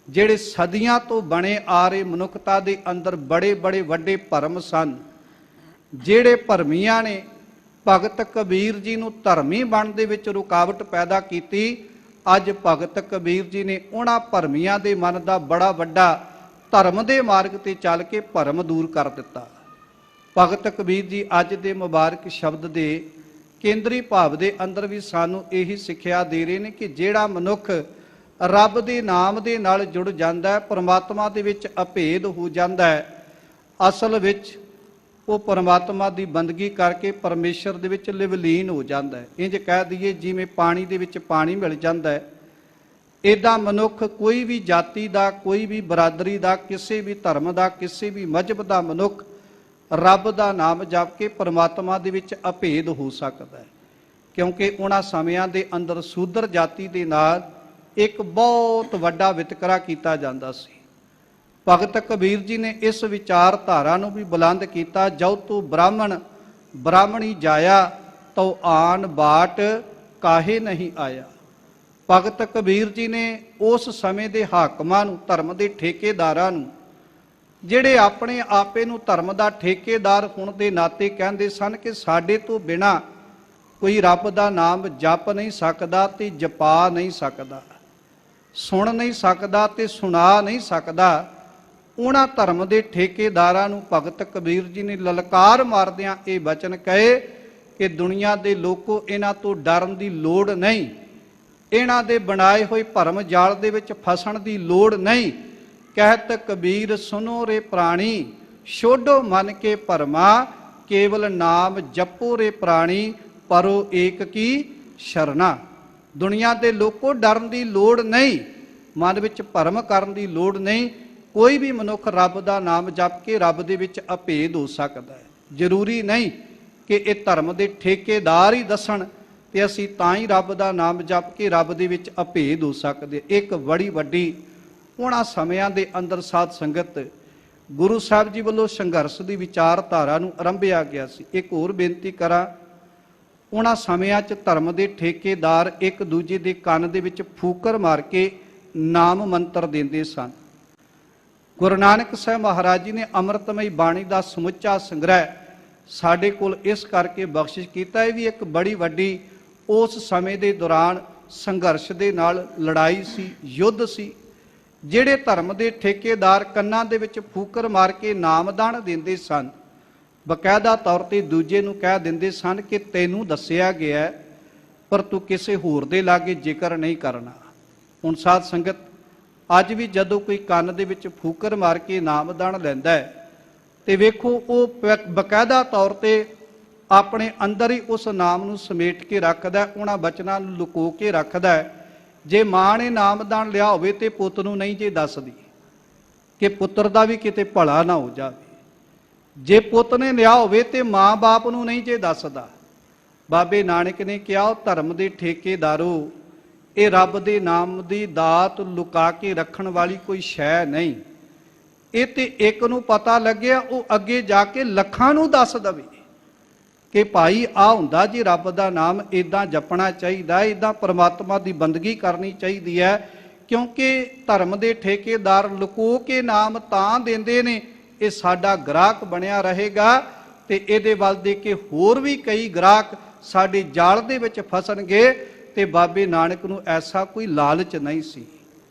ਜਿਹੜੇ ਸਦੀਆਂ ਤੋਂ ਬਣੇ ਆ ਰਹੇ ਮਨੁੱਖਤਾ ਦੇ ਅੰਦਰ ਬੜੇ ਬੜੇ ਵੱਡੇ ਭਰਮ ਸਨ। ਜਿਹੜੇ ਭਰਮੀਆਂ ਨੇ ਭਗਤ ਕਬੀਰ ਜੀ ਨੂੰ ਧਰਮੀ ਬਣਨ ਦੇ ਵਿੱਚ ਰੁਕਾਵਟ ਪੈਦਾ ਕੀਤੀ, ਅੱਜ ਭਗਤ ਕਬੀਰ ਜੀ ਨੇ ਉਹਨਾਂ ਭਰਮੀਆਂ ਦੇ ਮਨ ਦਾ ਬੜਾ ਵੱਡਾ ਧਰਮ ਦੇ ਮਾਰਗ ਤੇ ਚੱਲ ਕੇ ਭਰਮ ਦੂਰ ਕਰ ਦਿੱਤਾ। ਭਗਤ ਕਬੀਰ ਜੀ ਅੱਜ ਦੇ ਮੁਬਾਰਕ ਸ਼ਬਦ ਦੇ ਕੇਂਦਰੀ ਭਾਵ ਦੇ ਅੰਦਰ ਵੀ ਸਾਨੂੰ ਇਹੀ ਸਿੱਖਿਆ ਦੇ ਰਹੇ ਨੇ ਕਿ ਜਿਹੜਾ ਮਨੁੱਖ ਰੱਬ ਦੇ ਨਾਮ ਦੇ ਨਾਲ ਜੁੜ ਜਾਂਦਾ ਹੈ, ਪਰਮਾਤਮਾ ਦੇ ਵਿੱਚ ਅਭੇਦ ਹੋ ਜਾਂਦਾ ਹੈ, ਅਸਲ ਵਿੱਚ ਉਹ ਪਰਮਾਤਮਾ ਦੀ ਬੰਦਗੀ ਕਰਕੇ ਪਰਮੇਸ਼ਰ ਦੇ ਵਿੱਚ ਲਿਵਲੀਨ ਹੋ ਜਾਂਦਾ ਹੈ। ਇੰਜ ਕਹਿ ਦਈਏ ਜਿਵੇਂ ਪਾਣੀ ਦੇ ਵਿੱਚ ਪਾਣੀ ਮਿਲ ਜਾਂਦਾ ਹੈ, ਇੱਦਾਂ ਮਨੁੱਖ ਕੋਈ ਵੀ ਜਾਤੀ ਦਾ, ਕੋਈ ਵੀ ਬਰਾਦਰੀ ਦਾ, ਕਿਸੇ ਵੀ ਧਰਮ ਦਾ, ਕਿਸੇ ਵੀ ਮਜ਼ਹਬ ਦਾ ਮਨੁੱਖ ਰੱਬ ਦਾ ਨਾਮ ਜਪ ਕੇ ਪਰਮਾਤਮਾ ਦੇ ਵਿੱਚ ਅਭੇਦ ਹੋ ਸਕਦਾ ਹੈ। ਕਿਉਂਕਿ ਉਹਨਾਂ ਸਮਿਆਂ ਦੇ ਅੰਦਰ ਸੂਦਰ ਜਾਤੀ ਦੇ ਨਾਲ ਇੱਕ ਬਹੁਤ ਵੱਡਾ ਵਿਤਕਰਾ ਕੀਤਾ ਜਾਂਦਾ ਸੀ। ਭਗਤ ਕਬੀਰ ਜੀ ਨੇ ਇਸ ਵਿਚਾਰਧਾਰਾ ਨੂੰ ਵੀ ਬੁਲੰਦ ਕੀਤਾ, ਜੋ ਤੂੰ ਬ੍ਰਾਹਮਣ ਬ੍ਰਾਹਮਣੀ ਜਾਇਆ ਤਉ ਆਨ ਬਾਟ ਕਾਹੇ ਨਹੀਂ ਆਇਆ। ਭਗਤ ਕਬੀਰ ਜੀ ਨੇ ਉਸ ਸਮੇਂ ਦੇ ਹਾਕਮਾਂ ਨੂੰ, ਧਰਮ ਦੇ ਠੇਕੇਦਾਰਾਂ ਨੂੰ, ਜਿਹੜੇ ਆਪਣੇ ਆਪੇ ਨੂੰ ਧਰਮ ਦਾ ਠੇਕੇਦਾਰ ਹੋਣ ਦੇ ਨਾਤੇ ਕਹਿੰਦੇ ਸਨ ਕਿ ਸਾਡੇ ਤੋਂ ਬਿਨਾਂ ਕੋਈ ਰੱਬ ਦਾ ਨਾਮ ਜਪ ਨਹੀਂ ਸਕਦਾ ਤੇ ਜਪਾ ਨਹੀਂ ਸਕਦਾ, ਸੁਣ ਨਹੀਂ ਸਕਦਾ ਤੇ ਸੁਣਾ ਨਹੀਂ ਸਕਦਾ, ਉਹਨਾਂ ਧਰਮ ਦੇ ਠੇਕੇਦਾਰਾਂ ਨੂੰ ਭਗਤ ਕਬੀਰ ਜੀ ਨੇ ਲਲਕਾਰ ਮਾਰਦਿਆਂ ਇਹ ਬਚਨ ਕਹੇ ਕਿ ਦੁਨੀਆ ਦੇ ਲੋਕੋ, ਇਹਨਾਂ ਤੋਂ ਡਰਨ ਦੀ ਲੋੜ ਨਹੀਂ, ਇਹਨਾਂ ਦੇ ਬਣਾਏ ਹੋਏ ਭਰਮ ਜਾਲ ਦੇ ਵਿੱਚ ਫਸਣ ਦੀ ਲੋੜ ਨਹੀਂ। ਕਹਿਤ ਕਬੀਰ ਸੁਨੋ ਰੇ ਪ੍ਰਾਣੀ, ਛੋਡੋ ਮਨ ਕੇ ਭਰਮਾ, ਕੇਵਲ ਨਾਮ ਜਪੋ ਰੇ ਪ੍ਰਾਣੀ, ਪਰੋ ਏਕ ਕੀ ਸ਼ਰਨਾ। ਦੁਨੀਆ ਦੇ ਲੋਕੋ ਡਰਨ ਦੀ ਲੋੜ ਨਹੀਂ, ਮਨ ਵਿੱਚ ਭਰਮ ਕਰਨ ਦੀ ਲੋੜ ਨਹੀਂ। ਕੋਈ ਵੀ ਮਨੁੱਖ ਰੱਬ ਦਾ ਨਾਮ ਜਪ ਕੇ ਰੱਬ ਦੇ ਵਿੱਚ ਅਭੇਦ ਹੋ ਸਕਦਾ ਹੈ। ਜ਼ਰੂਰੀ ਨਹੀਂ ਕਿ ਇਹ ਧਰਮ ਦੇ ਠੇਕੇਦਾਰ ਹੀ ਦੱਸਣ ਤੇ ਅਸੀਂ ਤਾਂ ਹੀ ਰੱਬ ਦਾ ਨਾਮ ਜਪ ਕੇ ਰੱਬ ਦੇ ਵਿੱਚ ਅਭੇਦ ਹੋ ਸਕਦੇ। ਇੱਕ ਬੜੀ ਵੱਡੀ ਉਹਨਾਂ ਸਮਿਆਂ ਦੇ ਅੰਦਰ ਸਾਧ ਸੰਗਤ ਗੁਰੂ ਸਾਹਿਬ ਜੀ ਵੱਲੋਂ ਸੰਘਰਸ਼ ਦੀ ਵਿਚਾਰਧਾਰਾ ਨੂੰ ਆਰੰਭਿਆ ਗਿਆ ਸੀ। ਇੱਕ ਹੋਰ ਬੇਨਤੀ ਕਰਾਂ, ਉਹਨਾਂ ਸਮਿਆਂ 'ਚ ਧਰਮ ਦੇ ਠੇਕੇਦਾਰ ਇੱਕ ਦੂਜੇ ਦੇ ਕੰਨ ਦੇ ਵਿੱਚ ਫੂਕਰ ਮਾਰ ਕੇ ਨਾਮ ਮੰਤਰ ਦਿੰਦੇ ਸਨ। ਗੁਰੂ ਨਾਨਕ ਸਾਹਿਬ ਮਹਾਰਾਜ ਜੀ ਨੇ ਅੰਮ੍ਰਿਤਮਈ ਬਾਣੀ ਦਾ ਸਮੁੱਚਾ ਸੰਗ੍ਰਹਿ ਸਾਡੇ ਕੋਲ ਇਸ ਕਰਕੇ ਬਖਸ਼ਿਸ਼ ਕੀਤਾ। ਇਹ ਵੀ ਇੱਕ ਬੜੀ ਵੱਡੀ ਉਸ ਸਮੇਂ ਦੇ ਦੌਰਾਨ ਸੰਘਰਸ਼ ਦੇ ਨਾਲ ਲੜਾਈ ਸੀ, ਯੁੱਧ ਸੀ। ਜਿਹੜੇ ਧਰਮ ਦੇ ਠੇਕੇਦਾਰ ਕੰਨਾਂ ਦੇ ਵਿੱਚ ਫੂਕਰ ਮਾਰ ਕੇ ਨਾਮਦਾਨ ਦਿੰਦੇ ਸਨ, ਬਕਾਇਦਾ ਤੌਰ ਤੇ ਦੂਜੇ ਨੂੰ ਕਹਿ ਦਿੰਦੇ ਸਨ ਕਿ ਤੈਨੂੰ ਦੱਸਿਆ ਗਿਆ ਪਰ ਤੂੰ ਕਿਸੇ ਹੋਰ ਦੇ ਲਾਗੇ ਜ਼ਿਕਰ ਨਹੀਂ ਕਰਨਾ। ਹੁਣ ਸਾਧ ਸੰਗਤ, ਅੱਜ ਵੀ ਜਦੋਂ ਕੋਈ ਕੰਨ ਦੇ ਵਿੱਚ ਫੂਕਰ ਮਾਰ ਕੇ ਨਾਮਦਾਨ ਲੈਂਦਾ ਹੈ ਤੇ ਵੇਖੋ ਉਹ ਬਕਾਇਦਾ ਤੌਰ ਤੇ ਆਪਣੇ ਅੰਦਰ ਹੀ ਉਸ ਨਾਮ ਨੂੰ ਸਮੇਟ ਕੇ ਰੱਖਦਾ, ਉਹਨਾਂ ਬਚਨਾਂ ਨੂੰ ਲੁਕੋ ਕੇ ਰੱਖਦਾ। ਜੇ ਮਾਂ ਨੇ ਨਾਮਦਾਨ ਲਿਆ ਹੋਵੇ ਤੇ ਪੁੱਤ ਨੂੰ ਨਹੀਂ ਜੇ ਦੱਸਦੀ ਕਿ ਪੁੱਤਰ ਦਾ ਵੀ ਕਿਤੇ ਭਲਾ ਨਾ ਹੋ ਜਾਵੇ। ਜੇ ਪੁੱਤ ਨੇ ਲਿਆ ਹੋਵੇ ਤੇ ਮਾਂ ਬਾਪ ਨੂੰ ਨਹੀਂ ਜੇ ਦੱਸਦਾ। ਬਾਬੇ ਨਾਨਕ ਨੇ ਕਿਹਾ, ਉਹ ਧਰਮ ਦੇ ਠੇਕੇਦਾਰੋ, ਇਹ ਰੱਬ ਦੇ ਨਾਮ ਦੀ ਦਾਤ ਲੁਕਾ ਕੇ ਰੱਖਣ ਵਾਲੀ ਕੋਈ ਸ਼ੈ ਨਹੀਂ। ਇਹ ਤੇ ਇੱਕ ਨੂੰ ਪਤਾ ਲੱਗਿਆ, ਉਹ ਅੱਗੇ ਜਾ ਕੇ ਲੱਖਾਂ ਨੂੰ ਦੱਸ ਦਵੇ ਕਿ ਭਾਈ ਆ ਹੁੰਦਾ ਜੀ, ਰੱਬ ਦਾ ਨਾਮ ਇਦਾਂ ਜਪਣਾ ਚਾਹੀਦਾ, ਇਦਾਂ ਪਰਮਾਤਮਾ ਦੀ ਬੰਦਗੀ ਕਰਨੀ ਚਾਹੀਦੀ ਹੈ। ਕਿਉਂਕਿ ਧਰਮ ਦੇ ਠੇਕੇਦਾਰ ਲੁਕੋ ਕੇ ਨਾਮ ਤਾਂ ਦਿੰਦੇ ਨੇ, ਇਹ ਸਾਡਾ ਗ੍ਰਾਹਕ ਬਣਿਆ ਰਹੇਗਾ ਤੇ ਇਹਦੇ ਵੱਲ ਦੇ ਕੇ ਹੋਰ ਵੀ ਕਈ ਗ੍ਰਾਹਕ ਸਾਡੇ ਜਾਲ ਦੇ ਵਿੱਚ ਫਸਣਗੇ। ਤੇ ਬਾਬੇ ਨਾਨਕ ਨੂੰ ਐਸਾ ਕੋਈ ਲਾਲਚ ਨਹੀਂ ਸੀ।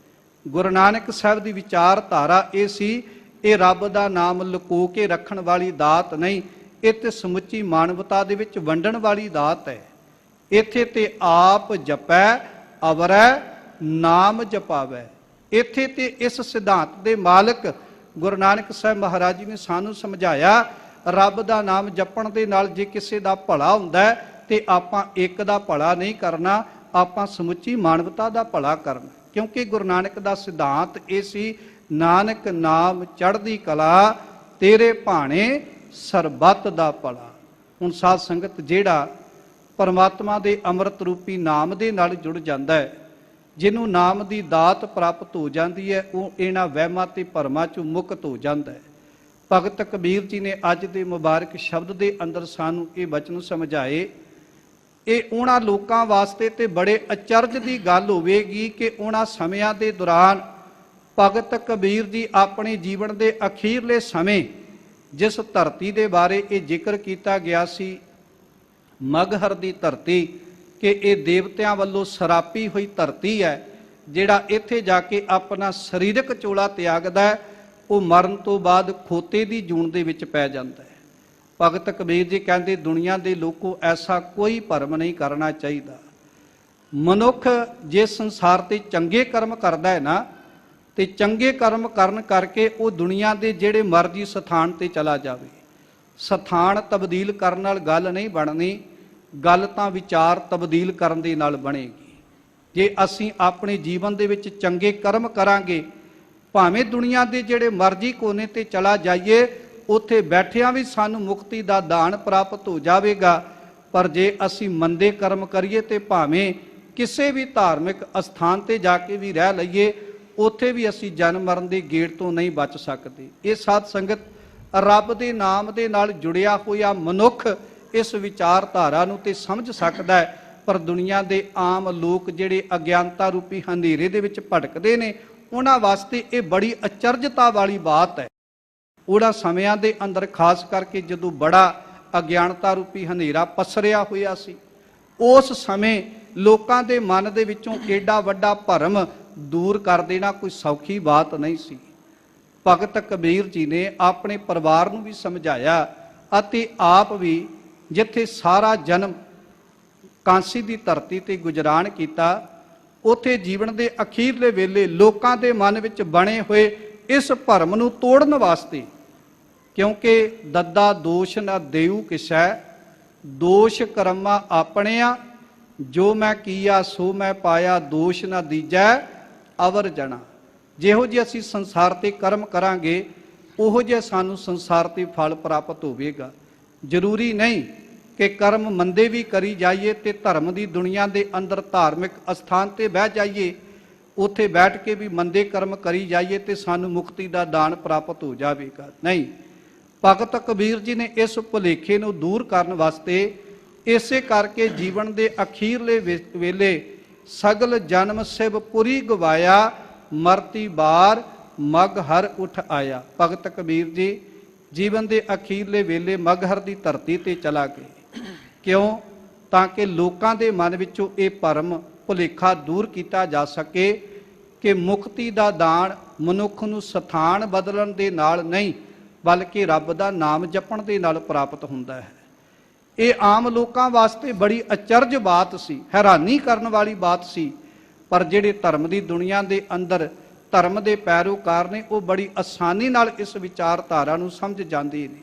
ਗੁਰੂ ਨਾਨਕ ਸਾਹਿਬ ਦੀ ਵਿਚਾਰਧਾਰਾ ਇਹ ਸੀ, ਇਹ ਰੱਬ ਦਾ ਨਾਮ ਲੁਕੋ ਕੇ ਰੱਖਣ ਵਾਲੀ ਦਾਤ ਨਹੀਂ, ਇਹ ਤੇ ਸਮੁੱਚੀ ਮਾਨਵਤਾ ਦੇ ਵਿੱਚ ਵੰਡਣ ਵਾਲੀ ਦਾਤ ਹੈ। ਇੱਥੇ ਤੇ ਆਪ ਜਪੈ ਅਵਰੈ ਨਾਮ ਜਪਾਵੈ। ਇੱਥੇ ਤੇ ਇਸ ਸਿਧਾਂਤ ਦੇ ਮਾਲਕ ਗੁਰੂ ਨਾਨਕ ਸਾਹਿਬ ਮਹਾਰਾਜ ਜੀ ਨੇ ਸਾਨੂੰ ਸਮਝਾਇਆ, ਰੱਬ ਦਾ ਨਾਮ ਜਪਣ ਦੇ ਨਾਲ ਜੇ ਕਿਸੇ ਦਾ ਭਲਾ ਹੁੰਦਾ ਤੇ ਆਪਾਂ ਇੱਕ ਦਾ ਭਲਾ ਨਹੀਂ ਕਰਨਾ, ਆਪਾਂ ਸਮੁੱਚੀ ਮਾਨਵਤਾ ਦਾ ਭਲਾ ਕਰਨਾ। ਕਿਉਂਕਿ ਗੁਰੂ ਨਾਨਕ ਦਾ ਸਿਧਾਂਤ ਇਹ ਸੀ, ਨਾਨਕ ਨਾਮ ਚੜ੍ਹਦੀ ਕਲਾ, ਤੇਰੇ ਭਾਣੇ ਸਰਬੱਤ ਦਾ ਭਲਾ। ਹੁਣ ਸਾਧ ਸੰਗਤ, ਜਿਹੜਾ ਪਰਮਾਤਮਾ ਦੇ ਅੰਮ੍ਰਿਤ ਰੂਪੀ ਨਾਮ ਦੇ ਨਾਲ ਜੁੜ ਜਾਂਦਾ ਹੈ, ਜਿਹਨੂੰ ਨਾਮ ਦੀ ਦਾਤ ਪ੍ਰਾਪਤ ਹੋ ਜਾਂਦੀ ਹੈ, ਉਹ ਇਹਨਾਂ ਵਹਿਮਾਂ ਤੇ ਭਰਮਾਂ ਚੋਂ ਮੁਕਤ ਹੋ ਜਾਂਦਾ ਹੈ। ਭਗਤ ਕਬੀਰ ਜੀ ਨੇ ਅੱਜ ਦੇ ਮੁਬਾਰਕ ਸ਼ਬਦ ਦੇ ਅੰਦਰ ਸਾਨੂੰ ਇਹ ਬਚਨ ਸਮਝਾਏ। ਇਹ ਉਹਨਾਂ ਲੋਕਾਂ ਵਾਸਤੇ ਤੇ ਬੜੇ ਅਚਰਜ ਦੀ ਗੱਲ ਹੋਵੇਗੀ ਕਿ ਉਹਨਾਂ ਸਮਿਆਂ ਦੇ ਦੌਰਾਨ ਭਗਤ ਕਬੀਰ ਜੀ ਆਪਣੇ ਜੀਵਨ ਦੇ ਅਖੀਰਲੇ ਸਮੇਂ ਜਿਸ ਧਰਤੀ ਦੇ ਬਾਰੇ ਇਹ ਜ਼ਿਕਰ ਕੀਤਾ ਗਿਆ ਸੀ, ਮਗਹਰ ਦੀ ਧਰਤੀ, ਕਿ ਇਹ ਦੇਵਤਿਆਂ ਵੱਲੋਂ ਸਰਾਪੀ ਹੋਈ ਧਰਤੀ ਹੈ। ਜਿਹੜਾ ਇੱਥੇ ਜਾ ਕੇ ਆਪਣਾ ਸਰੀਰਕ ਚੋਲਾ ਤਿਆਗਦਾ, ਉਹ ਮਰਨ ਤੋਂ ਬਾਅਦ ਖੋਤੇ ਦੀ ਜੂਨ ਦੇ ਵਿੱਚ ਪੈ ਜਾਂਦਾ ਹੈ। ਭਗਤ ਕਬੀਰ ਜੀ ਕਹਿੰਦੇ, ਦੁਨੀਆ ਦੇ ਲੋਕੋ ਐਸਾ ਕੋਈ ਭਰਮ ਨਹੀਂ ਕਰਨਾ ਚਾਹੀਦਾ। ਮਨੁੱਖ ਜੇ ਸੰਸਾਰ ਤੇ ਚੰਗੇ ਕਰਮ ਕਰਦਾ ਹੈ ਨਾ, ਤੇ ਚੰਗੇ ਕਰਮ ਕਰਨ ਕਰਕੇ ਉਹ ਦੁਨੀਆ ਦੇ ਜਿਹੜੇ ਮਰਜ਼ੀ ਸਥਾਨ ਤੇ ਚਲਾ ਜਾਵੇ। ਸਥਾਨ ਤਬਦੀਲ ਕਰਨ ਨਾਲ ਗੱਲ ਨਹੀਂ ਬਣਨੀ, ਗੱਲ ਤਾਂ ਵਿਚਾਰ ਤਬਦੀਲ ਕਰਨ ਦੇ ਨਾਲ ਬਣੇਗੀ। ਜੇ ਅਸੀਂ ਆਪਣੇ ਜੀਵਨ ਦੇ ਵਿੱਚ ਚੰਗੇ ਕਰਮ ਕਰਾਂਗੇ, ਭਾਵੇਂ ਦੁਨੀਆ ਦੇ ਜਿਹੜੇ ਮਰਜ਼ੀ ਕੋਨੇ ਤੇ ਚਲਾ ਜਾਈਏ, ਉੱਥੇ ਬੈਠਿਆਂ ਵੀ ਸਾਨੂੰ ਮੁਕਤੀ ਦਾ ਦਾਨ ਪ੍ਰਾਪਤ ਹੋ ਜਾਵੇਗਾ। ਪਰ ਜੇ ਅਸੀਂ ਮੰਦੇ ਕਰਮ ਕਰੀਏ ਤੇ ਭਾਵੇਂ ਕਿਸੇ ਵੀ ਧਾਰਮਿਕ ਅਸਥਾਨ ਤੇ ਜਾ ਕੇ ਵੀ ਰਹਿ ਲਈਏ, ਉੱਥੇ ਵੀ ਅਸੀਂ ਜਨਮ ਮਰਨ ਦੇ ਗੇੜ ਤੋਂ ਨਹੀਂ ਬਚ ਸਕਦੇ। ਇਹ ਸਾਧ ਸੰਗਤ, ਰੱਬ ਦੇ ਨਾਮ ਦੇ ਨਾਲ ਜੁੜਿਆ ਹੋਇਆ ਮਨੁੱਖ ਇਸ ਵਿਚਾਰਧਾਰਾ ਨੂੰ ਤੇ ਸਮਝ ਸਕਦਾ ਹੈ, ਪਰ ਦੁਨੀਆ ਦੇ ਆਮ ਲੋਕ ਜਿਹੜੇ ਅਗਿਆਨਤਾ ਰੂਪੀ ਹਨੇਰੇ ਦੇ ਵਿੱਚ ਭਟਕਦੇ ਨੇ, ਉਹਨਾਂ ਵਾਸਤੇ ਇਹ ਬੜੀ ਅਚਰਜਤਾ ਵਾਲੀ ਬਾਤ ਹੈ। ਉਹਨਾਂ ਸਮਿਆਂ ਦੇ ਅੰਦਰ ਖਾਸ ਕਰਕੇ ਜਦੋਂ ਬੜਾ ਅਗਿਆਨਤਾ ਰੂਪੀ ਹਨੇਰਾ ਪਸਰਿਆ ਹੋਇਆ ਸੀ, ਉਸ ਸਮੇਂ ਲੋਕਾਂ ਦੇ ਮਨ ਦੇ ਵਿੱਚੋਂ ਏਡਾ ਵੱਡਾ ਭਰਮ ਦੂਰ ਕਰ ਦੇਣਾ ਕੋਈ ਸੌਖੀ ਬਾਤ ਨਹੀਂ ਸੀ। ਭਗਤ ਕਬੀਰ ਜੀ ਨੇ ਆਪਣੇ ਪਰਿਵਾਰ ਨੂੰ ਵੀ ਸਮਝਾਇਆ ਅਤੇ ਆਪ ਵੀ ਜਿੱਥੇ ਸਾਰਾ ਜਨਮ ਕਾਂਸੀ ਦੀ ਧਰਤੀ ਤੇ ਗੁਜਰਾਨ ਕੀਤਾ, ਉੱਥੇ ਜੀਵਨ ਦੇ ਅਖੀਰਲੇ ਵੇਲੇ ਲੋਕਾਂ ਦੇ ਮਨ ਵਿੱਚ ਬਣੇ ਹੋਏ ਇਸ ਭਰਮ ਨੂੰ ਤੋੜਨ ਵਾਸਤੇ, ਕਿਉਂਕਿ ਦੱਦਾ ਦੋਸ਼ ਨਾ ਦੇਊ ਕਿਸੈ, ਦੋਸ਼ ਕਰਮਾ ਆਪਣਿਆ, ਜੋ ਮੈਂ ਕੀਆ ਸੋ ਮੈਂ ਪਾਇਆ, ਦੋਸ਼ ਨਾ ਦੀਜੈ ਅਵਰ ਜਣਾ। ਜਿਹੋ ਜਿਹੇ ਅਸੀਂ ਸੰਸਾਰ ਤੇ ਕਰਮ ਕਰਾਂਗੇ, ਉਹੋ ਜਿਹਾ ਸਾਨੂੰ ਸੰਸਾਰ ਤੇ ਫਲ ਪ੍ਰਾਪਤ ਹੋਵੇਗਾ। ਜ਼ਰੂਰੀ ਨਹੀਂ ਕਿ ਕਰਮ ਮੰਦੇ ਵੀ ਕਰੀ ਜਾਈਏ ਤੇ ਧਰਮ ਦੀ ਦੁਨੀਆ ਦੇ ਅੰਦਰ ਧਾਰਮਿਕ ਅਸਥਾਨ ਤੇ ਬਹਿ ਜਾਈਏ, ਉੱਥੇ ਬੈਠ ਕੇ ਵੀ ਮੰਦੇ ਕਰਮ ਕਰੀ ਜਾਈਏ ਤੇ ਸਾਨੂੰ ਮੁਕਤੀ ਦਾ ਦਾਨ ਪ੍ਰਾਪਤ ਹੋ ਜਾਵੇਗਾ। ਨਹੀਂ, ਭਗਤ ਕਬੀਰ ਜੀ ਨੇ ਇਸ ਭੁਲੇਖੇ ਨੂੰ ਦੂਰ ਕਰਨ ਵਾਸਤੇ ਇਸੇ ਕਰਕੇ ਜੀਵਨ ਦੇ ਅਖੀਰਲੇ ਵੇਲੇ ਸਗਲ ਜਨਮ ਸਿਵ ਪੁਰੀ ਗਵਾਇਆ, ਮਰਤੀ ਬਾਰ ਮਗਹਰ ਉਠ ਆਇਆ। ਭਗਤ ਕਬੀਰ ਜੀ ਜੀਵਨ ਦੇ ਅਖੀਰਲੇ ਵੇਲੇ ਮਗਹਰ ਦੀ ਧਰਤੀ ਤੇ ਚਲਾ ਗਏ। ਕਿਉਂ? ਤਾਂ ਕਿ ਲੋਕਾਂ ਦੇ ਮਨ ਵਿੱਚੋਂ ਇਹ ਭਰਮ ਭੁਲੇਖਾ ਦੂਰ ਕੀਤਾ ਜਾ ਸਕੇ ਕਿ ਮੁਕਤੀ ਦਾ ਦਾਨ ਮਨੁੱਖ ਨੂੰ ਸਥਾਨ ਬਦਲਣ ਦੇ ਨਾਲ ਨਹੀਂ, ਬਲਕਿ ਰੱਬ ਦਾ ਨਾਮ ਜਪਣ ਦੇ ਨਾਲ ਪ੍ਰਾਪਤ ਹੁੰਦਾ ਹੈ। ਇਹ ਆਮ ਲੋਕਾਂ ਵਾਸਤੇ ਬੜੀ ਅਚਰਜ ਬਾਤ ਸੀ, ਹੈਰਾਨੀ ਕਰਨ ਵਾਲੀ ਬਾਤ ਸੀ, ਪਰ ਜਿਹੜੇ ਧਰਮ ਦੀ ਦੁਨੀਆ ਦੇ ਅੰਦਰ ਧਰਮ ਦੇ ਪੈਰੋਕਾਰ ਨੇ, ਉਹ ਬੜੀ ਆਸਾਨੀ ਨਾਲ ਇਸ ਵਿਚਾਰਧਾਰਾ ਨੂੰ ਸਮਝ ਜਾਂਦੇ ਨੇ।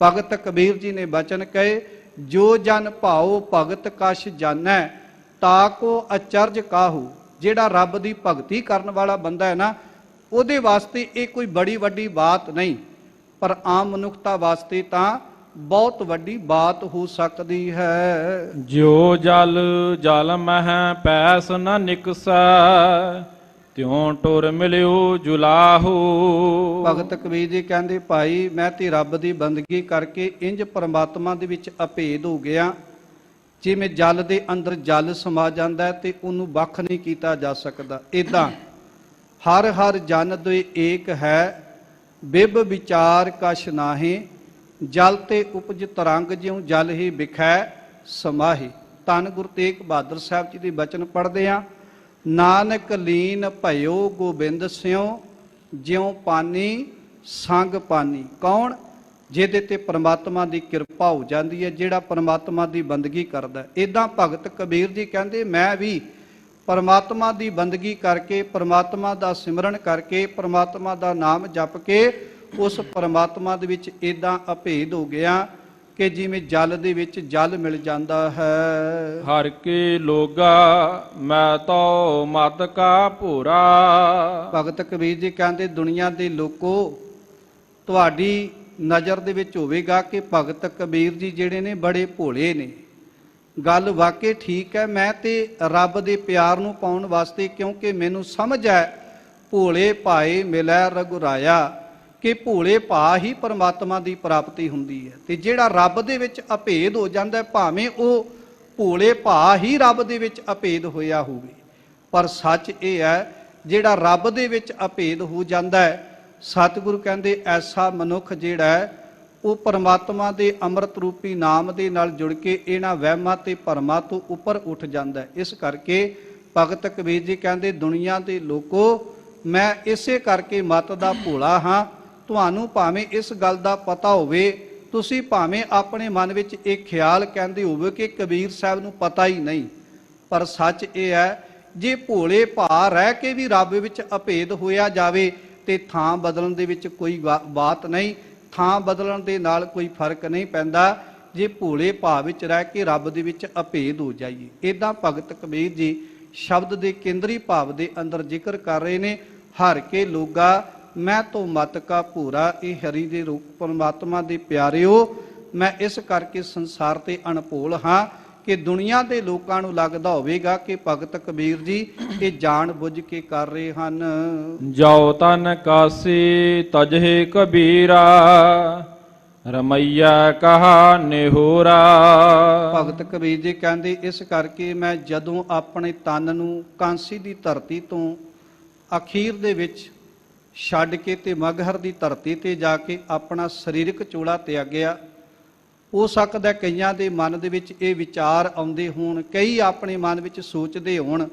ਭਗਤ ਕਬੀਰ ਜੀ ਨੇ ਬਚਨ ਕਹੇ, ਜੋ ਜਨ ਭਾਉ ਭਗਤ ਕਛ ਜਾਣੈ, ਤਾਕੋ ਅਚਰਜ ਕਾਹੂ। ਜਿਹੜਾ ਰੱਬ ਦੀ ਭਗਤੀ ਕਰਨ ਵਾਲਾ ਬੰਦਾ ਹੈ ਨਾ, ਉਹਦੇ ਵਾਸਤੇ ਇਹ ਕੋਈ ਬੜੀ ਵੱਡੀ ਬਾਤ ਨਹੀਂ, ਪਰ ਆਮ ਮਨੁੱਖਤਾ ਵਾਸਤੇ ਤਾਂ ਬਹੁਤ ਵੱਡੀ ਬਾਤ ਹੋ ਸਕਦੀ ਹੈ। ਜਿਉ ਜਲ ਜਲ ਮਹਿ ਪੈਸ ਨ ਨਿਕਸੈ, ਤਿਉ ਟੁਰ ਮਿਲਿਓ ਜੁਲਾਹੂ। ਭਗਤ ਕਬੀਰ ਜੀ ਕਹਿੰਦੇ, ਭਾਈ ਮੈਂ ਤੇ ਰੱਬ ਦੀ ਬੰਦਗੀ ਕਰਕੇ ਇੰਜ ਪਰਮਾਤਮਾ ਦੇ ਵਿੱਚ ਅਭੇਦ ਹੋ ਗਿਆ, ਜਿਵੇਂ ਜਲ ਦੇ ਅੰਦਰ ਜਲ ਸਮਾ ਜਾਂਦਾ ਤੇ ਉਹਨੂੰ ਵੱਖ ਨਹੀਂ ਕੀਤਾ ਜਾ ਸਕਦਾ। ਏਦਾਂ ਹਰ ਹਰ ਜਨ ਦੇ ਏਕ ਹੈ, ਬਿਬ ਵਿਚਾਰ ਕਛ ਨਾਹੀ, ਜਲ ਤੇ ਉਪਜ ਤਰੰਗ ਜਿਉ ਜਲ ਹੀ ਵਿਖੈ ਸਮਾਹੀ। ਧੰਨ ਗੁਰੂ ਤੇਗ ਬਹਾਦਰ ਸਾਹਿਬ ਜੀ ਦੇ ਬਚਨ ਪੜ੍ਹਦੇ ਹਾਂ। ਨਾਨਕ ਲੀਨ ਭਇਓ ਗੋਬਿੰਦ ਸਿਉ, ਜਿਉ ਪਾਨੀ ਸੰਗ ਪਾਨੀ। ਕੌਣ? ਜਿਹਦੇ ਤੇ ਪ੍ਰਮਾਤਮਾ ਦੀ ਕਿਰਪਾ ਹੋ ਜਾਂਦੀ ਹੈ, ਜਿਹੜਾ ਪ੍ਰਮਾਤਮਾ ਦੀ ਬੰਦਗੀ ਕਰਦਾ। ਇਦਾਂ ਭਗਤ ਕਬੀਰ ਜੀ ਕਹਿੰਦੇ, ਮੈਂ ਵੀ ਪਰਮਾਤਮਾ ਦੀ ਬੰਦਗੀ ਕਰਕੇ, ਪਰਮਾਤਮਾ ਦਾ ਸਿਮਰਨ ਕਰਕੇ, ਪਰਮਾਤਮਾ ਦਾ ਨਾਮ ਜਪ ਕੇ ਉਸ ਪਰਮਾਤਮਾ ਦੇ ਵਿੱਚ ਇਦਾਂ ਅਭੇਦ ਹੋ ਗਿਆ ਕਿ ਜਿਵੇਂ ਜਲ ਦੇ ਵਿੱਚ ਜਲ ਮਿਲ ਜਾਂਦਾ ਹੈ। ਹਰ ਕੇ ਲੋਗਾ ਮੈਂ ਤੋ ਮਤ ਕਾ ਭੂਰਾ। ਭਗਤ ਕਬੀਰ ਜੀ ਕਹਿੰਦੇ, ਦੁਨੀਆ ਦੇ ਲੋਕੋ, ਤੁਹਾਡੀ ਨਜ਼ਰ ਦੇ ਵਿੱਚ ਹੋਵੇਗਾ ਕਿ ਭਗਤ ਕਬੀਰ ਜੀ ਜਿਹੜੇ ਨੇ ਬੜੇ ਭੋਲੇ ਨੇ। ਗੱਲ ਵਾਕਈ ਠੀਕ ਹੈ, ਮੈਂ ਤੇ ਰੱਬ ਦੇ ਪਿਆਰ ਨੂੰ ਪਾਉਣ ਵਾਸਤੇ, ਕਿਉਂਕਿ ਮੈਨੂੰ ਸਮਝ ਹੈ ਭੋਲੇ ਭਾਏ ਮਿਲੈ ਰਘੁਰਾਇਆ, ਕਿ ਭੋਲੇ ਭਾ ਹੀ ਪਰਮਾਤਮਾ ਦੀ ਪ੍ਰਾਪਤੀ ਹੁੰਦੀ ਹੈ। ਤੇ ਜਿਹੜਾ ਰੱਬ ਦੇ ਵਿੱਚ ਅਭੇਦ ਹੋ ਜਾਂਦਾ, ਭਾਵੇਂ ਉਹ ਭੋਲੇ ਭਾ ਹੀ ਰੱਬ ਦੇ ਵਿੱਚ ਅਭੇਦ ਹੋਇਆ ਹੋਵੇ, ਪਰ ਸੱਚ ਇਹ ਹੈ ਜਿਹੜਾ ਰੱਬ ਦੇ ਵਿੱਚ ਅਭੇਦ ਹੋ ਜਾਂਦਾ ਹੈ, ਸਤਿਗੁਰੂ ਕਹਿੰਦੇ ਐਸਾ ਮਨੁੱਖ ਜਿਹੜਾ ਹੈ ਉਹ ਪਰਮਾਤਮਾ ਦੇ ਅੰਮ੍ਰਿਤ ਰੂਪੀ ਨਾਮ ਦੇ ਨਾਲ ਜੁੜ ਕੇ ਇਹਨਾਂ ਵਹਿਮਾਂ ਤੇ ਭਰਮਾਂ ਤੋਂ ਉੱਪਰ ਉੱਠ ਜਾਂਦਾ ਹੈ। ਇਸ ਕਰਕੇ ਭਗਤ ਕਬੀਰ ਜੀ ਕਹਿੰਦੇ, ਦੁਨੀਆ ਦੇ ਲੋਕੋ, ਮੈਂ ਇਸੇ ਕਰਕੇ ਮਤ ਦਾ ਭੋਲਾ ਹਾਂ। ਤੁਹਾਨੂੰ ਭਾਵੇਂ ਇਸ ਗੱਲ ਦਾ ਪਤਾ ਹੋਵੇ, ਤੁਸੀਂ ਭਾਵੇਂ ਆਪਣੇ ਮਨ ਵਿੱਚ ਇਹ ਖਿਆਲ ਕਹਿੰਦੇ ਹੋਵੇ ਕਿ ਕਬੀਰ ਸਾਹਿਬ ਨੂੰ ਪਤਾ ਹੀ ਨਹੀਂ, ਪਰ ਸੱਚ ਇਹ ਹੈ, ਜੇ ਭੋਲੇ ਭਾ ਰਹਿ ਕੇ ਵੀ ਰੱਬ ਵਿੱਚ ਅਭੇਦ ਹੋਇਆ ਜਾਵੇ ਤੇ ਥਾਂ ਬਦਲਣ ਦੇ ਵਿੱਚ ਕੋਈ ਬਾਤ ਨਹੀਂ, ਥਾਂ ਬਦਲਣ ਦੇ ਨਾਲ ਕੋਈ ਫਰਕ ਨਹੀਂ ਪੈਂਦਾ ਜੇ ਭੋਲੇ ਭਾ ਵਿੱਚ ਰਹਿ ਕੇ ਰੱਬ ਦੇ ਵਿੱਚ ਅਭੇਦ ਹੋ ਜਾਈਏ। ਇਦਾਂ ਭਗਤ ਕਬੀਰ ਜੀ ਸ਼ਬਦ ਦੇ ਕੇਂਦਰੀ ਭਾਵ ਦੇ ਅੰਦਰ ਜ਼ਿਕਰ ਕਰ ਰਹੇ ਨੇ, ਹਰ ਕੇ ਲੋਗਾ ਮੈਂ ਤੋਂ ਮਤ ਕਾ ਭੂਰਾ। ਇਹ ਹਰੀ ਦੇ ਰੂਪ ਪਰਮਾਤਮਾ ਦੇ ਪਿਆਰਿਓ, ਮੈਂ ਇਸ ਕਰਕੇ ਸੰਸਾਰ ਤੇ ਅਣਭੋਲ ਹਾਂ ਕਿ ਦੁਨੀਆ ਦੇ ਲੋਕਾਂ ਨੂੰ ਲੱਗਦਾ ਹੋਵੇਗਾ ਕਿ ਭਗਤ ਕਬੀਰ ਜੀ ਇਹ ਜਾਣ ਬੁੱਝ ਕੇ ਕਰ ਰਹੇ ਹਨ। ਜਾਉ ਤਨ ਕਾਸੀ ਤਜਹਿ ਕਬੀਰਾ, ਰਮਈਆ ਕਹਾ ਨਿਹੋਰਾ। ਭਗਤ ਕਬੀਰ ਜੀ ਕਹਿੰਦੇ ਇਸ ਕਰਕੇ ਮੈਂ ਜਦੋਂ ਆਪਣੇ ਤਨ ਨੂੰ ਕਾਂਸੀ ਦੀ ਧਰਤੀ ਤੋਂ ਅਖੀਰ ਦੇ ਵਿੱਚ ਛੱਡ ਕੇ ਤੇ ਮਗਹਰ ਦੀ ਧਰਤੀ ਤੇ ਜਾ ਕੇ ਆਪਣਾ ਸਰੀਰਕ ਚੋਲਾ ਤਿਆਗਿਆ। ਹੋ ਸਕਦਾ ਕਈਆਂ ਦੇ ਮਨ ਦੇ ਵਿੱਚ ਇਹ ਵਿਚਾਰ ਆਉਂਦੇ ਹੋਣ, ਕਈ ਆਪਣੇ ਮਨ ਵਿੱਚ ਸੋਚਦੇ ਹੋਣ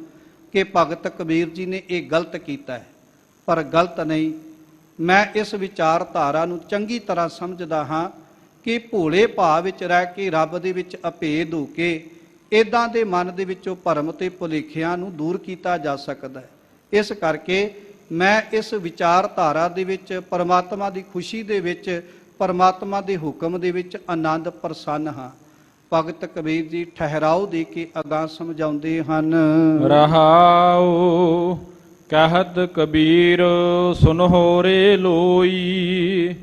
ਕਿ ਭਗਤ ਕਬੀਰ ਜੀ ਨੇ ਇਹ ਗਲਤ ਕੀਤਾ ਹੈ, ਪਰ ਗਲਤ ਨਹੀਂ। ਮੈਂ ਇਸ ਵਿਚਾਰਧਾਰਾ ਨੂੰ ਚੰਗੀ ਤਰ੍ਹਾਂ ਸਮਝਦਾ ਹਾਂ ਕਿ ਭੋਲੇ ਭਾਵ ਵਿੱਚ ਰਹਿ ਕੇ ਰੱਬ ਦੇ ਵਿੱਚ ਅਭੇਦ ਹੋ ਕੇ ਇਦਾਂ ਦੇ ਮਨ ਦੇ ਵਿੱਚੋਂ ਭਰਮ ਤੇ ਭੁਲੇਖਿਆਂ ਨੂੰ ਦੂਰ ਕੀਤਾ ਜਾ ਸਕਦਾ ਹੈ। ਇਸ ਕਰਕੇ ਮੈਂ ਇਸ ਵਿਚਾਰਧਾਰਾ ਦੇ ਵਿੱਚ ਪਰਮਾਤਮਾ ਦੀ ਖੁਸ਼ੀ ਦੇ ਵਿੱਚ, ਪਰਮਾਤਮਾ ਦੇ ਹੁਕਮ ਦੇ ਵਿੱਚ ਆਨੰਦ ਪ੍ਰਸੰਨ ਹਾਂ। ਭਗਤ ਕਬੀਰ ਜੀ ਠਹਿਰਾਓ ਦੇ ਕੇ ਅਗਾਂਹ ਸਮਝਾਉਂਦੇ ਹਨ। ਰਹਾਉ ਕਹਿਤ ਕਬੀਰ ਸੁਨਹੁ ਰੇ ਲੋਈ,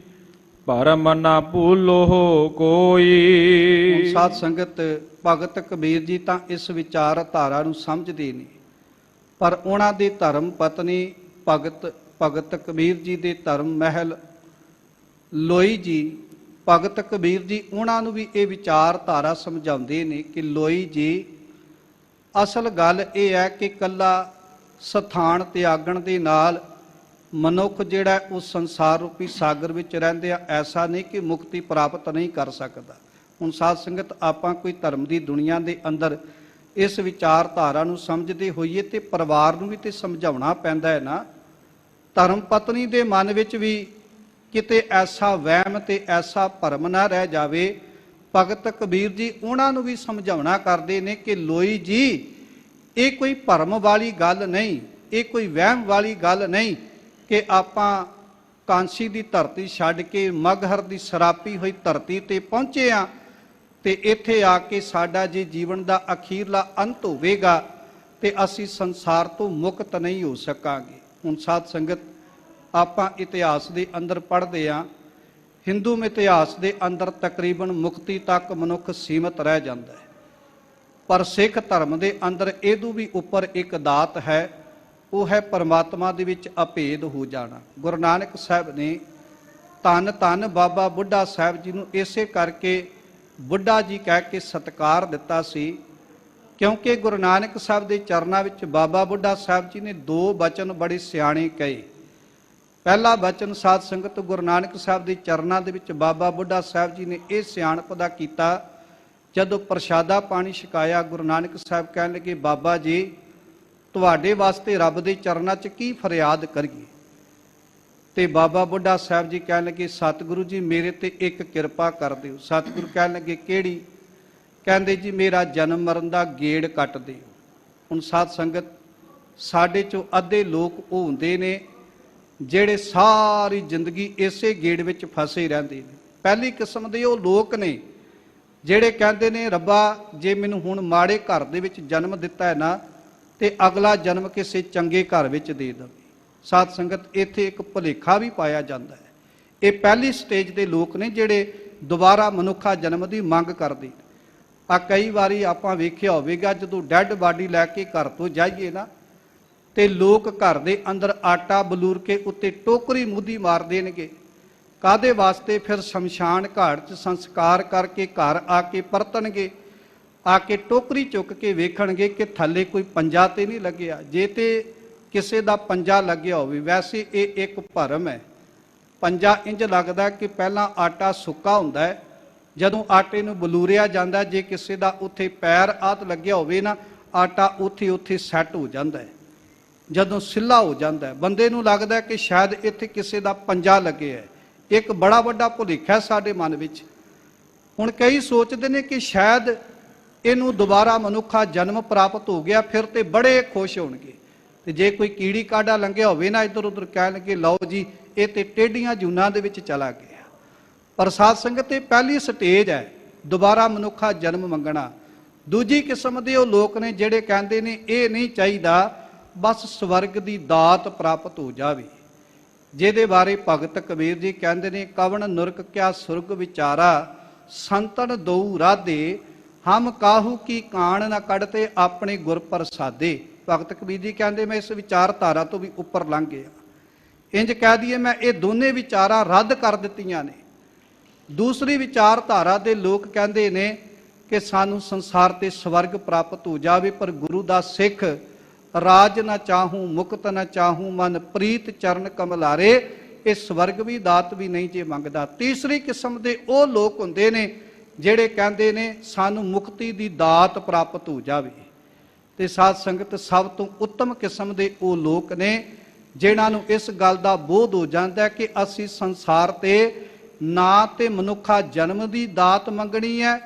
ਭਰਮ ਨਾ ਭੂਲੋ ਕੋਈ। ਸਾਧ ਸੰਗਤ, ਭਗਤ ਕਬੀਰ ਜੀ ਤਾਂ ਇਸ ਵਿਚਾਰਧਾਰਾ ਨੂੰ ਸਮਝਦੇ ਨੇ, ਪਰ ਉਹਨਾਂ ਦੇ ਧਰਮ ਪਤਨੀ ਭਗਤ ਕਬੀਰ ਜੀ ਦੇ ਧਰਮ ਮਹਿਲ ਲੋਈ ਜੀ, ਭਗਤ ਕਬੀਰ ਜੀ ਉਹਨਾਂ ਨੂੰ ਵੀ ਇਹ ਵਿਚਾਰਧਾਰਾ ਸਮਝਾਉਂਦੇ ਨੇ ਕਿ ਲੋਈ ਜੀ, ਅਸਲ ਗੱਲ ਇਹ ਹੈ ਕਿ ਕੱਲਾ ਸਥਾਨ ਤਿਆਗਣ ਦੇ ਨਾਲ ਮਨੁੱਖ ਜਿਹੜਾ ਉਹ ਸੰਸਾਰ ਰੂਪੀ ਸਾਗਰ ਵਿੱਚ ਰਹਿੰਦੇ ਆ, ਐਸਾ ਨਹੀਂ ਕਿ ਮੁਕਤੀ ਪ੍ਰਾਪਤ ਨਹੀਂ ਕਰ ਸਕਦਾ। ਹੁਣ ਸਾਧ ਸੰਗਤ, ਆਪਾਂ ਕੋਈ ਧਰਮ ਦੀ ਦੁਨੀਆ ਦੇ ਅੰਦਰ ਇਸ ਵਿਚਾਰਧਾਰਾ ਨੂੰ ਸਮਝਦੇ ਹੋਈਏ ਤੇ ਪਰਿਵਾਰ ਨੂੰ ਵੀ ਤੇ ਸਮਝਾਉਣਾ ਪੈਂਦਾ ਹੈ ਨਾ। ਧਰਮ ਪਤਨੀ ਦੇ ਮਨ ਵਿੱਚ ਵੀ ਕਿਤੇ ਐਸਾ ਵਹਿਮ ਤੇ ਐਸਾ ਭਰਮ ਨਾ ਰਹਿ ਜਾਵੇ। ਭਗਤ ਕਬੀਰ ਜੀ ਉਹਨਾਂ ਨੂੰ ਵੀ ਸਮਝਾਉਣਾ ਕਰਦੇ ਨੇ ਕਿ ਲੋਈ ਜੀ, ਇਹ ਕੋਈ ਭਰਮ ਵਾਲੀ ਗੱਲ ਨਹੀਂ, ਇਹ ਕੋਈ ਵਹਿਮ ਵਾਲੀ ਗੱਲ ਨਹੀਂ ਕਿ ਆਪਾਂ ਕਾਂਸੀ ਦੀ ਧਰਤੀ ਛੱਡ ਕੇ ਮਗਹਰ ਦੀ ਸਰਾਪੀ ਹੋਈ ਧਰਤੀ ਤੇ ਪਹੁੰਚੇ ਆ ਤੇ ਇੱਥੇ ਆ ਕੇ ਸਾਡਾ ਜੇ ਜੀਵਨ ਦਾ ਅਖੀਰਲਾ ਅੰਤ ਹੋਵੇਗਾ ਤੇ ਅਸੀਂ ਸੰਸਾਰ ਤੋਂ ਮੁਕਤ ਨਹੀਂ ਹੋ ਸਕਾਂਗੇ। ਹੁਣ ਸਾਧ ਸੰਗਤ, ਆਪਾਂ ਇਤਿਹਾਸ ਦੇ ਅੰਦਰ ਪੜ੍ਹਦੇ ਆ, ਹਿੰਦੂ ਇਤਿਹਾਸ ਦੇ ਅੰਦਰ ਤਕਰੀਬਨ ਮੁਕਤੀ ਤੱਕ ਮਨੁੱਖ ਸੀਮਤ ਰਹਿ ਜਾਂਦਾ ਹੈ, ਪਰ ਸਿੱਖ ਧਰਮ ਦੇ ਅੰਦਰ ਇਹਦੋਂ ਵੀ ਉੱਪਰ ਇੱਕ ਦਾਤ ਹੈ, ਉਹ ਹੈ ਪਰਮਾਤਮਾ ਦੇ ਵਿੱਚ ਅਭੇਦ ਹੋ ਜਾਣਾ। ਗੁਰੂ ਨਾਨਕ ਸਾਹਿਬ ਨੇ ਧੰਨ ਧੰਨ ਬਾਬਾ ਬੁੱਢਾ ਸਾਹਿਬ ਜੀ ਨੂੰ ਇਸੇ ਕਰਕੇ ਬੁੱਢਾ ਜੀ ਕਹਿ ਕੇ ਸਤਿਕਾਰ ਦਿੱਤਾ ਸੀ, ਕਿਉਂਕਿ ਗੁਰੂ ਨਾਨਕ ਸਾਹਿਬ ਦੇ ਚਰਨਾਂ ਵਿੱਚ ਬਾਬਾ ਬੁੱਢਾ ਸਾਹਿਬ ਜੀ ਨੇ ਦੋ ਬਚਨ ਬੜੇ ਸਿਆਣੇ ਕਹੇ। ਪਹਿਲਾ ਬਚਨ ਸਾਧ ਸੰਗਤ, ਗੁਰੂ ਨਾਨਕ ਸਾਹਿਬ ਦੇ ਚਰਨਾਂ ਦੇ ਵਿੱਚ ਬਾਬਾ ਬੁੱਢਾ ਸਾਹਿਬ ਜੀ ਨੇ ਇਹ ਸਿਆਣਪ ਦਾ ਕੀਤਾ, ਜਦੋਂ ਪ੍ਰਸ਼ਾਦਾ ਪਾਣੀ ਛਕਾਇਆ, ਗੁਰੂ ਨਾਨਕ ਸਾਹਿਬ ਕਹਿਣ ਲੱਗੇ, ਬਾਬਾ ਜੀ ਤੁਹਾਡੇ ਵਾਸਤੇ ਰੱਬ ਦੇ ਚਰਨਾਂ 'ਚ ਕੀ ਫਰਿਆਦ ਕਰੀਏ? ਤੇ ਬਾਬਾ ਬੁੱਢਾ ਸਾਹਿਬ ਜੀ ਕਹਿਣ ਲੱਗੇ, ਸਤਿਗੁਰੂ ਜੀ ਮੇਰੇ ਤੇ ਇੱਕ ਕਿਰਪਾ ਕਰ ਦਿਓ। ਸਤਿਗੁਰੂ ਕਹਿਣ ਲੱਗੇ, ਕਿਹੜੀ? ਕਹਿੰਦੇ ਜੀ ਮੇਰਾ ਜਨਮ ਮਰਨ ਦਾ ਗੇੜ ਕੱਟ ਦਿਓ। ਹੁਣ ਸਾਧ ਸੰਗਤ, ਸਾਡੇ 'ਚੋਂ ਅੱਧੇ ਲੋਕ ਉਹ ਹੁੰਦੇ ਨੇ ਜਿਹੜੇ ਸਾਰੀ ਜ਼ਿੰਦਗੀ ਇਸੇ ਗੇੜ ਵਿੱਚ ਫਸੇ ਰਹਿੰਦੇ ਨੇ। ਪਹਿਲੀ ਕਿਸਮ ਦੇ ਉਹ ਲੋਕ ਨੇ ਜਿਹੜੇ ਕਹਿੰਦੇ ਨੇ, ਰੱਬਾ ਜੇ ਮੈਨੂੰ ਹੁਣ ਮਾੜੇ ਘਰ ਦੇ ਵਿੱਚ ਜਨਮ ਦਿੱਤਾ ਹੈ ਨਾ, ਤੇ ਅਗਲਾ ਜਨਮ ਕਿਸੇ ਚੰਗੇ ਘਰ ਵਿੱਚ ਦੇ ਦੇਵੇ। ਸਾਧ ਸੰਗਤ, ਇੱਥੇ ਇੱਕ ਭੁਲੇਖਾ ਵੀ ਪਾਇਆ ਜਾਂਦਾ ਹੈ। ਇਹ ਪਹਿਲੀ ਸਟੇਜ ਦੇ ਲੋਕ ਨੇ ਜਿਹੜੇ ਦੁਬਾਰਾ ਮਨੁੱਖਾ ਜਨਮ ਦੀ ਮੰਗ ਕਰਦੇ। ਆ ਕਈ ਵਾਰੀ ਆਪਾਂ ਵੇਖਿਆ ਹੋਵੇਗਾ, ਜਦੋਂ ਡੈੱਡ ਬਾਡੀ ਲੈ ਕੇ ਘਰ ਤੋਂ ਜਾਈਏ ਨਾ, ਤੇ ਲੋਕ ਘਰ ਦੇ ਅੰਦਰ ਆਟਾ ਬਲੂਰ ਕੇ ਉੱਤੇ ਟੋਕਰੀ ਮੁੱਧੀ ਮਾਰ ਦੇਣਗੇ। ਕਾਹਦੇ ਵਾਸਤੇ? ਫਿਰ ਸ਼ਮਸ਼ਾਨ ਘਾਟ 'ਚ ਸੰਸਕਾਰ ਕਰਕੇ ਘਰ ਆ ਕੇ ਪਰਤਣਗੇ, ਆ ਕੇ ਟੋਕਰੀ ਚੁੱਕ ਕੇ ਵੇਖਣਗੇ ਕਿ ਥੱਲੇ ਕੋਈ ਪੰਜਾ ਤੇ ਨਹੀਂ ਲੱਗਿਆ। ਜੇ ਤੇ ਕਿਸੇ ਦਾ ਪੰਜਾ ਲੱਗਿਆ ਹੋਵੇ, ਵੈਸੇ ਇਹ ਇੱਕ ਭਰਮ ਹੈ। ਪੰਜਾ ਇੰਜ ਲੱਗਦਾ ਕਿ ਪਹਿਲਾਂ ਆਟਾ ਸੁੱਕਾ ਹੁੰਦਾ ਹੈ, ਜਦੋਂ ਆਟੇ ਨੂੰ ਬਲੂਰਿਆ ਜਾਂਦਾ, ਜੇ ਕਿਸੇ ਦਾ ਉੱਥੇ ਪੈਰ ਆਤ ਲੱਗਿਆ ਹੋਵੇ ਨਾ, ਆਟਾ ਉੱਥੇ ਸੈੱਟ ਹੋ ਜਾਂਦਾ ਹੈ। ਜਦੋਂ ਸਿੱਲਾ ਹੋ ਜਾਂਦਾ ਹੈ, ਬੰਦੇ ਨੂੰ ਲੱਗਦਾ ਕਿ ਸ਼ਾਇਦ ਇੱਥੇ ਕਿਸੇ ਦਾ ਪੰਜਾ ਲੱਗਿਆ ਹੈ। ਇੱਕ ਬੜਾ ਵੱਡਾ ਭੁਲੇਖਾ ਸਾਡੇ ਮਨ ਵਿੱਚ। ਹੁਣ ਕਈ ਸੋਚਦੇ ਨੇ ਕਿ ਸ਼ਾਇਦ ਇਹਨੂੰ ਦੁਬਾਰਾ ਮਨੁੱਖਾ ਜਨਮ ਪ੍ਰਾਪਤ ਹੋ ਗਿਆ, ਫਿਰ ਤੇ ਬੜੇ ਖੁਸ਼ ਹੋਣਗੇ। ਤੇ ਜੇ ਕੋਈ ਕੀੜੀ ਕਾੜਾ ਲੰਘਿਆ ਹੋਵੇ ਨਾ, ਇੱਧਰ ਉੱਧਰ ਕਹਿ ਲਗੇ, ਲਓ ਜੀ ਇਹ ਤੇ ਟੇਢੀਆਂ ਜੂਨਾਂ ਦੇ ਵਿੱਚ ਚਲਾ ਗਿਆ। ਪਰ ਸਾਧ ਸੰਗਤ, ਇਹ ਪਹਿਲੀ ਸਟੇਜ ਹੈ ਦੁਬਾਰਾ ਮਨੁੱਖਾ ਜਨਮ ਮੰਗਣਾ। ਦੂਜੀ ਕਿਸਮ ਦੇ ਉਹ ਲੋਕ ਨੇ ਜਿਹੜੇ ਕਹਿੰਦੇ ਨੇ ਇਹ ਨਹੀਂ ਚਾਹੀਦਾ, ਬਸ ਸਵਰਗ ਦੀ ਦਾਤ ਪ੍ਰਾਪਤ ਹੋ ਜਾਵੇ, ਜਿਹਦੇ ਬਾਰੇ ਭਗਤ ਕਬੀਰ ਜੀ ਕਹਿੰਦੇ ਨੇ, ਕਵਣ ਨੁਰਕ ਕਿਆ ਸੁਰਗ ਵਿਚਾਰਾ, ਸੰਤਨ ਦਊ ਰਾਧੇ, ਹਮ ਕਾਹੂ ਕੀ ਕਾਣ ਨਾ ਕੱਢਤੇ ਆਪਣੇ ਗੁਰ ਪ੍ਰਸਾਦੇ। ਭਗਤ ਕਬੀਰ ਜੀ ਕਹਿੰਦੇ ਮੈਂ ਇਸ ਵਿਚਾਰਧਾਰਾ ਤੋਂ ਵੀ ਉੱਪਰ ਲੰਘ ਗਿਆ। ਇੰਜ ਕਹਿ ਦਈਏ ਮੈਂ ਇਹ ਦੋਨੇ ਵਿਚਾਰਾਂ ਰੱਦ ਕਰ ਦਿੱਤੀਆਂ ਨੇ। ਦੂਸਰੀ ਵਿਚਾਰਧਾਰਾ ਦੇ ਲੋਕ ਕਹਿੰਦੇ ਨੇ ਕਿ ਸਾਨੂੰ ਸੰਸਾਰ ਤੇ ਸਵਰਗ ਪ੍ਰਾਪਤ ਹੋ ਜਾਵੇ, ਪਰ ਗੁਰੂ ਦਾ ਸਿੱਖ ਰਾਜ ਨਾ ਚਾਹੂੰ ਮੁਕਤ ਨਾ ਚਾਹੂੰ ਮਨ ਪ੍ਰੀਤ ਚਰਨ ਕਮਲਾਰੇ, ਇਹ ਸਵਰਗ ਵੀ ਦਾਤ ਵੀ ਨਹੀਂ ਜੇ ਮੰਗਦਾ। ਤੀਸਰੀ ਕਿਸਮ ਦੇ ਉਹ ਲੋਕ ਹੁੰਦੇ ਨੇ ਜਿਹੜੇ ਕਹਿੰਦੇ ਨੇ ਸਾਨੂੰ ਮੁਕਤੀ ਦੀ ਦਾਤ ਪ੍ਰਾਪਤ ਹੋ ਜਾਵੇ। ਤੇ ਸਾਧ ਸੰਗਤ ਸਭ ਤੋਂ ਉੱਤਮ ਕਿਸਮ ਦੇ ਉਹ ਲੋਕ ਨੇ ਜਿਨ੍ਹਾਂ ਨੂੰ ਇਸ ਗੱਲ ਦਾ ਬੋਧ ਹੋ ਜਾਂਦਾ ਕਿ ਅਸੀਂ ਸੰਸਾਰ ਤੇ ਨਾ ਤੇ ਮਨੁੱਖਾ ਜਨਮ ਦੀ ਦਾਤ ਮੰਗਣੀ ਹੈ,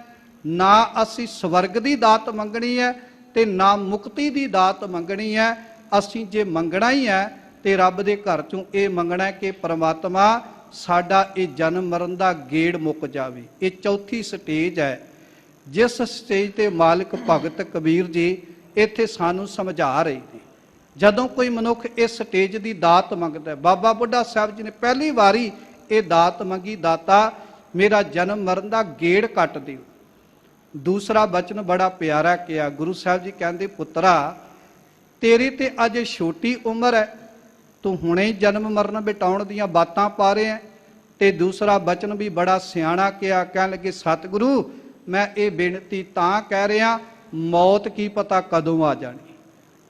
ਨਾ ਅਸੀਂ ਸਵਰਗ ਦੀ ਦਾਤ ਮੰਗਣੀ ਹੈ, ਤੇ ਨਾ ਮੁਕਤੀ ਦੀ ਦਾਤ ਮੰਗਣੀ ਹੈ। ਅਸੀਂ ਜੇ ਮੰਗਣਾ ਹੀ ਹੈ ਤੇ ਰੱਬ ਦੇ ਘਰ ਚੋਂ ਇਹ ਮੰਗਣਾ ਹੈ ਕਿ ਪ੍ਰਮਾਤਮਾ ਸਾਡਾ ਇਹ ਜਨਮ ਮਰਨ ਦਾ ਗੇੜ ਮੁੱਕ ਜਾਵੇ। ਇਹ ਚੌਥੀ ਸਟੇਜ ਹੈ ਜਿਸ ਸਟੇਜ ਤੇ ਮਾਲਕ ਭਗਤ ਕਬੀਰ ਜੀ ਇੱਥੇ ਸਾਨੂੰ ਸਮਝਾ ਰਹੇ ਨੇ। ਜਦੋਂ ਕੋਈ ਮਨੁੱਖ ਇਸ ਸਟੇਜ ਦੀ ਦਾਤ ਮੰਗਦਾ, ਬਾਬਾ ਬੁੱਢਾ ਸਾਹਿਬ ਜੀ ਨੇ ਪਹਿਲੀ ਵਾਰੀ ਇਹ ਦਾਤ ਮੰਗੀ, ਦਾਤਾ ਮੇਰਾ ਜਨਮ ਮਰਨ ਦਾ ਗੇੜ ਕੱਟ ਦਿਓ। ਦੂਸਰਾ ਬਚਨ ਬੜਾ ਪਿਆਰਾ ਕਿਹਾ, ਗੁਰੂ ਸਾਹਿਬ ਜੀ ਕਹਿੰਦੇ ਪੁੱਤਰਾ ਤੇਰੀ ਤੇ ਅਜੇ ਛੋਟੀ ਉਮਰ ਹੈ, ਤੂੰ ਹੁਣੇ ਹੀ ਜਨਮ ਮਰਨ ਬਿਟਾਉਣ ਦੀਆਂ ਬਾਤਾਂ ਪਾ ਰਿਹਾ। ਤੇ ਦੂਸਰਾ ਬਚਨ ਵੀ ਬੜਾ ਸਿਆਣਾ ਕਿਹਾ, ਕਹਿਣ ਲੱਗੇ ਸਤਿਗੁਰੂ ਮੈਂ ਇਹ ਬੇਨਤੀ ਤਾਂ ਕਹਿ ਰਿਹਾ ਮੌਤ ਕੀ ਪਤਾ ਕਦੋਂ ਆ ਜਾਣੀ।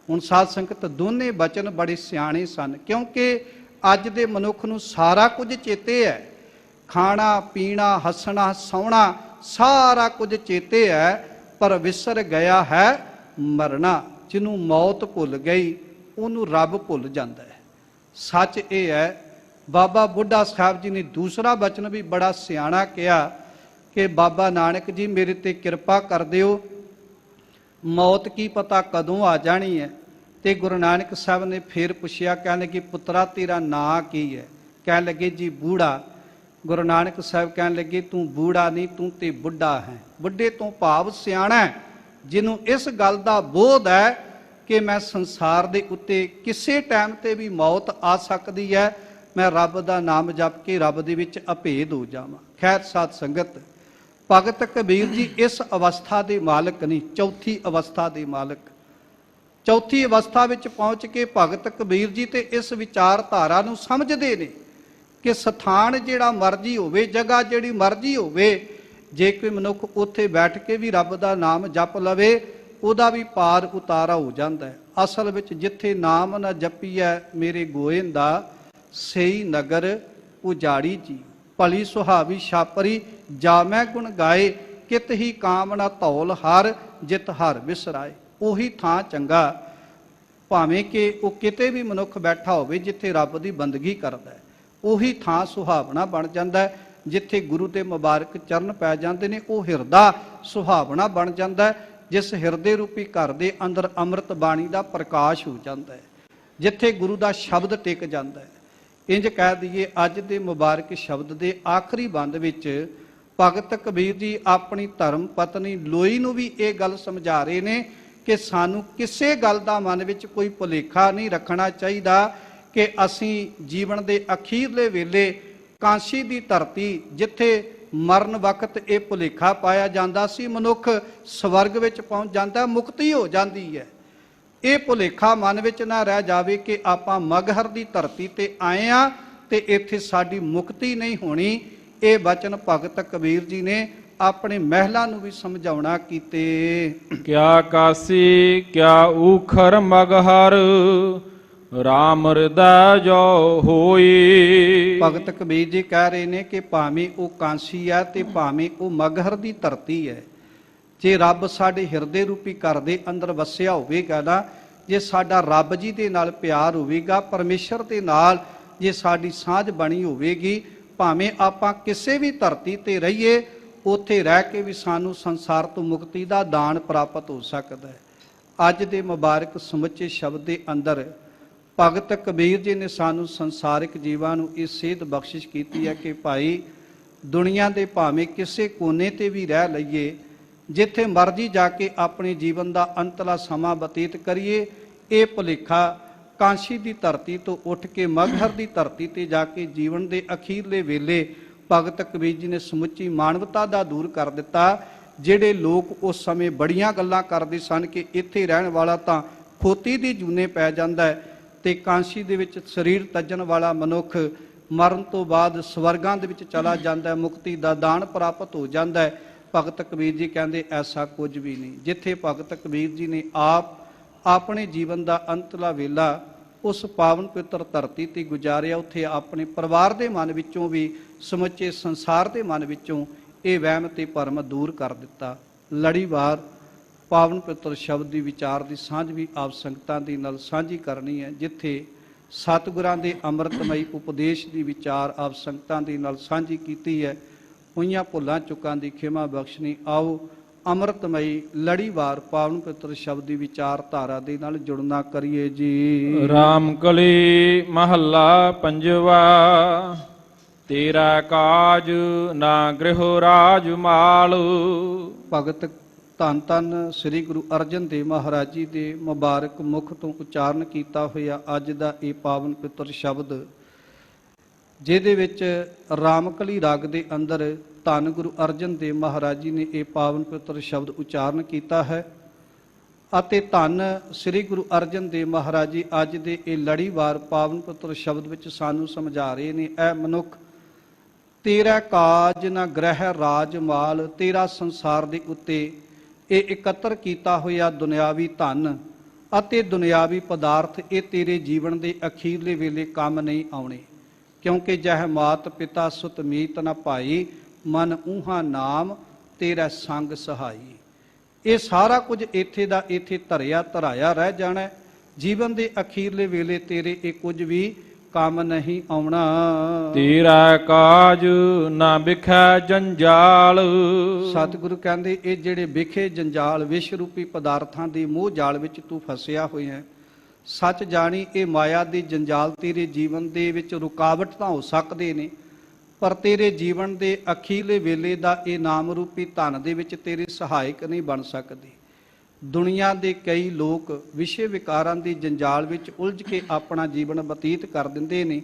ਹੁਣ ਸਾਧ ਸੰਗਤ ਦੋਨੇ ਬਚਨ ਬੜੇ ਸਿਆਣੇ ਸਨ, ਕਿਉਂਕਿ ਅੱਜ ਦੇ ਮਨੁੱਖ ਨੂੰ ਸਾਰਾ ਕੁਝ ਚੇਤੇ ਹੈ, ਖਾਣਾ ਪੀਣਾ ਹੱਸਣਾ ਸੌਣਾ ਸਾਰਾ ਕੁਝ ਚੇਤੇ ਹੈ, ਪਰ ਵਿਸਰ ਗਿਆ ਹੈ ਮਰਨਾ। ਜਿਹਨੂੰ ਮੌਤ ਭੁੱਲ ਗਈ ਉਹਨੂੰ ਰੱਬ ਭੁੱਲ ਜਾਂਦਾ ਹੈ। ਸੱਚ ਇਹ ਹੈ ਬਾਬਾ ਬੁੱਢਾ ਸਾਹਿਬ ਜੀ ਨੇ ਦੂਸਰਾ ਬਚਨ ਵੀ ਬੜਾ ਸਿਆਣਾ ਕਿਹਾ ਕਿ ਬਾਬਾ ਨਾਨਕ ਜੀ ਮੇਰੇ ਤੇ ਕਿਰਪਾ ਕਰ ਦਿਓ, ਮੌਤ ਕੀ ਪਤਾ ਕਦੋਂ ਆ ਜਾਣੀ ਹੈ। ਤੇ ਗੁਰੂ ਨਾਨਕ ਸਾਹਿਬ ਨੇ ਫਿਰ ਪੁੱਛਿਆ, ਕਹਿਣ ਲੱਗੇ ਪੁੱਤਰਾ ਤੇਰਾ ਨਾਂ ਕੀ ਹੈ? ਕਹਿਣ ਲੱਗੇ ਜੀ ਬੂੜਾ। ਗੁਰੂ ਨਾਨਕ ਸਾਹਿਬ ਕਹਿਣ ਲੱਗੇ ਤੂੰ ਬੂੜਾ ਨਹੀਂ, ਤੂੰ ਤੇ ਬੁੱਢਾ ਹੈ। ਬੁੱਢੇ ਤੋਂ ਭਾਵ ਸਿਆਣਾ, ਜਿਹਨੂੰ ਇਸ ਗੱਲ ਦਾ ਬੋਧ ਹੈ ਕਿ ਮੈਂ ਸੰਸਾਰ ਦੇ ਉੱਤੇ ਕਿਸੇ ਟਾਈਮ ਤੇ ਵੀ ਮੌਤ ਆ ਸਕਦੀ ਹੈ, ਮੈਂ ਰੱਬ ਦਾ ਨਾਮ ਜਪ ਕੇ ਰੱਬ ਦੇ ਵਿੱਚ ਅਭੇਦ ਹੋ ਜਾਵਾਂ। ਖੈਰ ਸਾਧ ਸੰਗਤ ਭਗਤ ਕਬੀਰ ਜੀ ਇਸ ਅਵਸਥਾ ਦੇ ਮਾਲਕ ਨਹੀਂ, ਚੌਥੀ ਅਵਸਥਾ ਦੇ ਮਾਲਕ। ਚੌਥੀ ਅਵਸਥਾ ਵਿੱਚ ਪਹੁੰਚ ਕੇ ਭਗਤ ਕਬੀਰ ਜੀ ਤੇ ਇਸ ਵਿਚਾਰਧਾਰਾ ਨੂੰ ਸਮਝਦੇ ਨੇ ਕਿ ਸਥਾਨ ਜਿਹੜਾ ਮਰਜ਼ੀ ਹੋਵੇ, ਜਗ੍ਹਾ ਜਿਹੜੀ ਮਰਜ਼ੀ ਹੋਵੇ, ਜੇ ਕੋਈ ਮਨੁੱਖ ਉੱਥੇ ਬੈਠ ਕੇ ਵੀ ਰੱਬ ਦਾ ਨਾਮ ਜਪ ਲਵੇ ਉਹਦਾ ਵੀ ਪਾਰ ਉਤਾਰਾ ਹੋ ਜਾਂਦਾ ਹੈ। ਅਸਲ ਵਿੱਚ ਜਿੱਥੇ ਨਾਮ ਨਾ ਜਪੀਐ ਮੇਰੇ ਗੋਇੰਦਾ ਸਈ ਨਗਰ ਉਜਾੜੀ ਜੀ, ਭਲੀ ਸੁਹਾਵੀ ਛਾਪਰੀ ਜਾ ਮੈਂ ਗੁਣ ਗਾਏ, ਕਿਤ ਹੀ ਕਾਮਨਾ ਧੌਲ ਹਰ ਜਿਤ ਹਰ ਵਿਸਰਾਏ। ਉਹੀ ਥਾਂ ਚੰਗਾ, ਭਾਵੇਂ ਕਿ ਉਹ ਕਿਤੇ ਵੀ ਮਨੁੱਖ ਬੈਠਾ ਹੋਵੇ ਜਿੱਥੇ ਰੱਬ ਦੀ ਬੰਦਗੀ ਕਰਦਾ ਹੈ, ਉਹੀ ਥਾਂ ਸੁਹਾਵਣਾ ਬਣ ਜਾਂਦਾ ਹੈ। ਜਿੱਥੇ ਗੁਰੂ ਦੇ ਮੁਬਾਰਕ ਚਰਨ ਪੈ ਜਾਂਦੇ ਨੇ ਉਹ ਹਿਰਦਾ ਸੁਹਾਵਣਾ ਬਣ ਜਾਂਦਾ ਹੈ। ਜਿਸ ਹਿਰਦੇ ਰੂਪੀ ਘਰ ਦੇ ਅੰਦਰ ਅੰਮ੍ਰਿਤ ਬਾਣੀ ਦਾ ਪ੍ਰਕਾਸ਼ ਹੋ ਜਾਂਦਾ ਹੈ, ਜਿੱਥੇ ਗੁਰੂ ਦਾ ਸ਼ਬਦ ਟਿਕ ਜਾਂਦਾ ਹੈ। ਇੰਜ ਕਹਿ ਦਈਏ ਅੱਜ ਦੇ ਮੁਬਾਰਕ ਸ਼ਬਦ ਦੇ ਆਖਰੀ ਬੰਦ ਵਿੱਚ ਭਗਤ ਕਬੀਰ ਜੀ ਆਪਣੀ ਧਰਮ ਪਤਨੀ ਲੋਈ ਨੂੰ ਵੀ ਇਹ ਗੱਲ ਸਮਝਾ ਰਹੇ ਨੇ ਕਿ ਸਾਨੂੰ ਕਿਸੇ ਗੱਲ ਦਾ ਮਨ ਵਿੱਚ ਕੋਈ ਭੁਲੇਖਾ ਨਹੀਂ ਰੱਖਣਾ ਚਾਹੀਦਾ ਕਿ ਅਸੀਂ ਜੀਵਨ ਦੇ ਅਖੀਰਲੇ ਵੇਲੇ ਕਾਂਸੀ ਦੀ ਧਰਤੀ, ਜਿੱਥੇ ਮਰਨ ਵਕਤ ਇਹ ਭੁਲੇਖਾ ਪਾਇਆ ਜਾਂਦਾ ਸੀ ਮਨੁੱਖ ਸਵਰਗ ਵਿੱਚ ਪਹੁੰਚ ਜਾਂਦਾ, ਮੁਕਤੀ ਹੋ ਜਾਂਦੀ ਹੈ। ਇਹ ਭੁਲੇਖਾ ਮਨ ਵਿੱਚ ਨਾ ਰਹਿ ਜਾਵੇ ਕਿ ਆਪਾਂ ਮਗਹਰ ਦੀ ਧਰਤੀ ਤੇ ਆਏ ਆ ਤੇ ਇੱਥੇ ਸਾਡੀ ਮੁਕਤੀ ਨਹੀਂ ਹੋਣੀ। ਇਹ ਬਚਨ ਭਗਤ ਕਬੀਰ ਜੀ ਨੇ ਆਪਣੇ ਮਹਿਲਾਂ ਨੂੰ ਵੀ ਸਮਝਾਉਣਾ ਕੀਤੇ। ਕਿਆ ਕਾਸੀ ਕਿਆ ਊਖਰ ਮਗਹਰ ਰਾਮ ਹਿਰਦੈ ਜੋ ਹੋਈ। ਭਗਤ ਕਬੀਰ ਜੀ ਕਹਿ ਰਹੇ ਨੇ ਕਿ ਭਾਵੇਂ ਉਹ ਕਾਂਸੀ ਹੈ ਤੇ ਭਾਵੇਂ ਉਹ ਮਗਹਰ ਦੀ ਧਰਤੀ ਹੈ, ਜੇ ਰੱਬ ਸਾਡੇ ਹਿਰਦੇ ਰੂਪੀ ਘਰ ਦੇ ਅੰਦਰ ਵਸਿਆ ਹੋਵੇਗਾ ਨਾ, ਜੇ ਸਾਡਾ ਰੱਬ ਜੀ ਦੇ ਨਾਲ ਪਿਆਰ ਹੋਵੇਗਾ, ਪਰਮੇਸ਼ਰ ਦੇ ਨਾਲ ਜੇ ਸਾਡੀ ਸਾਂਝ ਬਣੀ ਹੋਵੇਗੀ, ਭਾਵੇਂ ਆਪਾਂ ਕਿਸੇ ਵੀ ਧਰਤੀ ਤੇ ਰਹੀਏ, ਉੱਥੇ ਰਹਿ ਕੇ ਵੀ ਸਾਨੂੰ ਸੰਸਾਰ ਤੋਂ ਮੁਕਤੀ ਦਾ ਦਾਨ ਪ੍ਰਾਪਤ ਹੋ ਸਕਦਾ ਹੈ। ਅੱਜ ਦੇ ਮੁਬਾਰਕ ਸਮੁੱਚੇ ਸ਼ਬਦ ਦੇ ਅੰਦਰ ਭਗਤ ਕਬੀਰ ਜੀ ਨੇ ਸਾਨੂੰ ਸੰਸਾਰਿਕ ਜੀਵਾਂ ਨੂੰ ਇਹ ਸੇਧ ਬਖਸ਼ਿਸ਼ ਕੀਤੀ ਹੈ ਕਿ ਭਾਈ ਦੁਨੀਆ ਦੇ ਭਾਵੇਂ ਕਿਸੇ ਕੋਨੇ ਤੇ ਵੀ ਰਹਿ ਲਈਏ, ਜਿੱਥੇ ਮਰਜ਼ੀ ਜਾ ਕੇ ਆਪਣੇ ਜੀਵਨ ਦਾ ਅੰਤਲਾ ਸਮਾਂ ਬਤੀਤ ਕਰੀਏ, ਇਹ ਭੁਲੇਖਾ ਕਾਂਸ਼ੀ ਦੀ ਧਰਤੀ ਤੋਂ ਉੱਠ ਕੇ ਮਗਹਰ ਦੀ ਧਰਤੀ ਤੇ ਜਾ ਕੇ ਜੀਵਨ ਦੇ ਅਖੀਰਲੇ ਵੇਲੇ ਭਗਤ ਕਬੀਰ ਜੀ ਨੇ ਸਮੁੱਚੀ ਮਾਨਵਤਾ ਦਾ ਦੂਰ ਕਰ ਦਿੱਤਾ। ਜਿਹੜੇ ਲੋਕ ਉਸ ਸਮੇਂ ਬੜੀਆਂ ਗੱਲਾਂ ਕਰਦੇ ਸਨ ਕਿ ਇੱਥੇ ਰਹਿਣ ਵਾਲਾ ਤਾਂ ਖੋਤੀ ਦੀ ਜੂਨੇ ਪੈ ਜਾਂਦਾ ਹੈ, ਤੇ ਕਾਂਸੀ ਦੇ ਵਿੱਚ ਸਰੀਰ ਤਜਣ ਵਾਲਾ ਮਨੁੱਖ ਮਰਨ ਤੋਂ ਬਾਅਦ ਸਵਰਗਾਂ ਦੇ ਵਿੱਚ ਚਲਾ ਜਾਂਦਾ ਹੈ, ਮੁਕਤੀ ਦਾ ਦਾਨ ਪ੍ਰਾਪਤ ਹੋ ਜਾਂਦਾ ਹੈ। ਭਗਤ ਕਬੀਰ ਜੀ ਕਹਿੰਦੇ ਐਸਾ ਕੁਝ ਵੀ ਨਹੀਂ। ਜਿੱਥੇ ਭਗਤ ਕਬੀਰ ਜੀ ਨੇ ਆਪ ਆਪਣੇ ਜੀਵਨ ਦਾ ਅੰਤਲਾ ਵੇਲਾ ਉਸ ਪਾਵਨ ਪਵਿੱਤਰ ਧਰਤੀ ਤੇ ਗੁਜ਼ਾਰਿਆ, ਉੱਥੇ ਆਪਣੇ ਪਰਿਵਾਰ ਦੇ ਮਨ ਵਿੱਚੋਂ ਵੀ ਸਮੁੱਚੇ ਸੰਸਾਰ ਦੇ ਮਨ ਵਿੱਚੋਂ ਇਹ ਵਹਿਮ ਤੇ ਭਰਮ ਦੂਰ ਕਰ ਦਿੱਤਾ। ਲੜੀਵਾਰ ਪਾਵਨ ਪਵਿੱਤਰ ਸ਼ਬਦ ਦੀ ਵਿਚਾਰ ਦੀ ਸਾਂਝ ਵੀ ਆਪ ਸੰਗਤਾਂ ਦੇ ਨਾਲ ਸਾਂਝੀ ਕਰਨੀ ਹੈ। ਜਿੱਥੇ ਸਤਿਗੁਰਾਂ ਦੇ ਅੰਮ੍ਰਿਤਮਈ ਉਪਦੇਸ਼ ਦੀ ਵਿਚਾਰ ਆਪ ਸੰਗਤਾਂ ਦੇ ਨਾਲ ਸਾਂਝੀ ਕੀਤੀ ਹੈ, ਹੋਈਆਂ ਭੁੱਲਾਂ ਚੁੱਕਾਂ ਦੀ ਖਿਮਾ ਬਖਸ਼ਣੀ। ਆਓ ਅੰਮ੍ਰਿਤਮਈ ਲੜੀਵਾਰ ਪਾਵਨ ਪਵਿੱਤਰ ਸ਼ਬਦ ਦੀ ਵਿਚਾਰ ਧਾਰਾ ਦੇ ਨਾਲ ਜੁੜਨਾ ਕਰੀਏ ਜੀ। ਰਾਮ ਕਲੀ ਮਹੱਲਾ ਪੰਜਵਾ। ਤੇਰਾ ਕਾਜ ਨਾ ਗ੍ਰਹਿ ਰਾਜ ਮਾਲ। ਭਗਤ ਧੰਨ ਧੰਨ ਸ੍ਰੀ ਗੁਰੂ ਅਰਜਨ ਦੇਵ ਮਹਾਰਾਜ ਜੀ ਦੇ ਮੁਬਾਰਕ ਮੁਖ ਤੋਂ ਉਚਾਰਨ ਕੀਤਾ ਹੋਇਆ ਅੱਜ ਦਾ ਇਹ ਪਾਵਨ ਪਵਿੱਤਰ ਸ਼ਬਦ, ਜਿਹਦੇ ਵਿੱਚ ਰਾਮਕਲੀ ਰਾਗ ਦੇ ਅੰਦਰ ਧੰਨ ਗੁਰੂ ਅਰਜਨ ਦੇਵ ਮਹਾਰਾਜ ਜੀ ਨੇ ਇਹ ਪਾਵਨ ਪਵਿੱਤਰ ਸ਼ਬਦ ਉਚਾਰਨ ਕੀਤਾ ਹੈ। ਅਤੇ ਧੰਨ ਸ੍ਰੀ ਗੁਰੂ ਅਰਜਨ ਦੇਵ ਮਹਾਰਾਜ ਜੀ ਅੱਜ ਦੇ ਇਹ ਲੜੀਵਾਰ ਪਾਵਨ ਪਵਿੱਤਰ ਸ਼ਬਦ ਵਿੱਚ ਸਾਨੂੰ ਸਮਝਾ ਰਹੇ ਨੇ, ਐ ਮਨੁੱਖ ਤੇਰਾ ਕਾਜ ਨਾ ਗ੍ਰਹਿ ਰਾਜ ਮਾਲ। ਤੇਰਾ ਸੰਸਾਰ ਦੇ ਉੱਤੇ ਇਹ ਇਕੱਤਰ ਕੀਤਾ ਹੋਇਆ ਦੁਨਿਆਵੀ ਧਨ ਅਤੇ ਦੁਨਿਆਵੀ ਪਦਾਰਥ ਇਹ ਤੇਰੇ ਜੀਵਨ ਦੇ ਅਖੀਰਲੇ ਵੇਲੇ ਕੰਮ ਨਹੀਂ ਆਉਣੇ, ਕਿਉਂਕਿ ਜਹ ਮਾਤ ਪਿਤਾ ਸੁਤ ਮੀਤ ਨਾ ਭਾਈ, ਮਨ ਊਹਾ ਨਾਮ ਤੇਰਾ ਸੰਗ ਸਹਾਈ। ਇਹ ਸਾਰਾ ਕੁਝ ਇੱਥੇ ਦਾ ਇੱਥੇ ਧਰਿਆ ਧਰਾਇਆ ਰਹਿ ਜਾਣਾ। ਜੀਵਨ ਦੇ ਅਖੀਰਲੇ ਵੇਲੇ ਤੇਰੇ ਇਹ ਕੁਝ ਵੀ ਕੰਮ ਨਹੀਂ ਆਉਣਾ। ਤੇਰਾ ਕਾਜ ਨਾ ਵਿਖੈ ਜੰਜਾਲ। ਸਤਿਗੁਰੂ ਕਹਿੰਦੇ ਇਹ ਜਿਹੜੇ ਵਿਖੇ ਜੰਜਾਲ ਵਿਸ਼ ਰੂਪੀ ਪਦਾਰਥਾਂ ਦੀ ਮੋਹ ਜਾਲ ਵਿੱਚ ਤੂੰ ਫਸਿਆ ਹੋਇਆ ਹੈ, ਸੱਚ ਜਾਣੀ ਇਹ ਮਾਇਆ ਦੇ ਜੰਜਾਲ ਤੇਰੇ ਜੀਵਨ ਦੇ ਵਿੱਚ ਰੁਕਾਵਟ ਤਾਂ ਹੋ ਸਕਦੇ ਨੇ, ਪਰ ਤੇਰੇ ਜੀਵਨ ਦੇ ਅਖੀਰਲੇ ਵੇਲੇ ਦਾ ਇਹ ਨਾਮ ਰੂਪੀ ਧਨ ਦੇ ਵਿੱਚ ਤੇਰੇ ਸਹਾਇਕ ਨਹੀਂ ਬਣ ਸਕਦੇ। ਦੁਨੀਆ ਦੇ ਕਈ ਲੋਕ ਵਿਸ਼ੇ ਵਿਕਾਰਾਂ ਦੀ ਜੰਜਾਲ ਵਿੱਚ ਉਲਝ ਕੇ ਆਪਣਾ ਜੀਵਨ ਬਤੀਤ ਕਰ ਦਿੰਦੇ ਨੇ,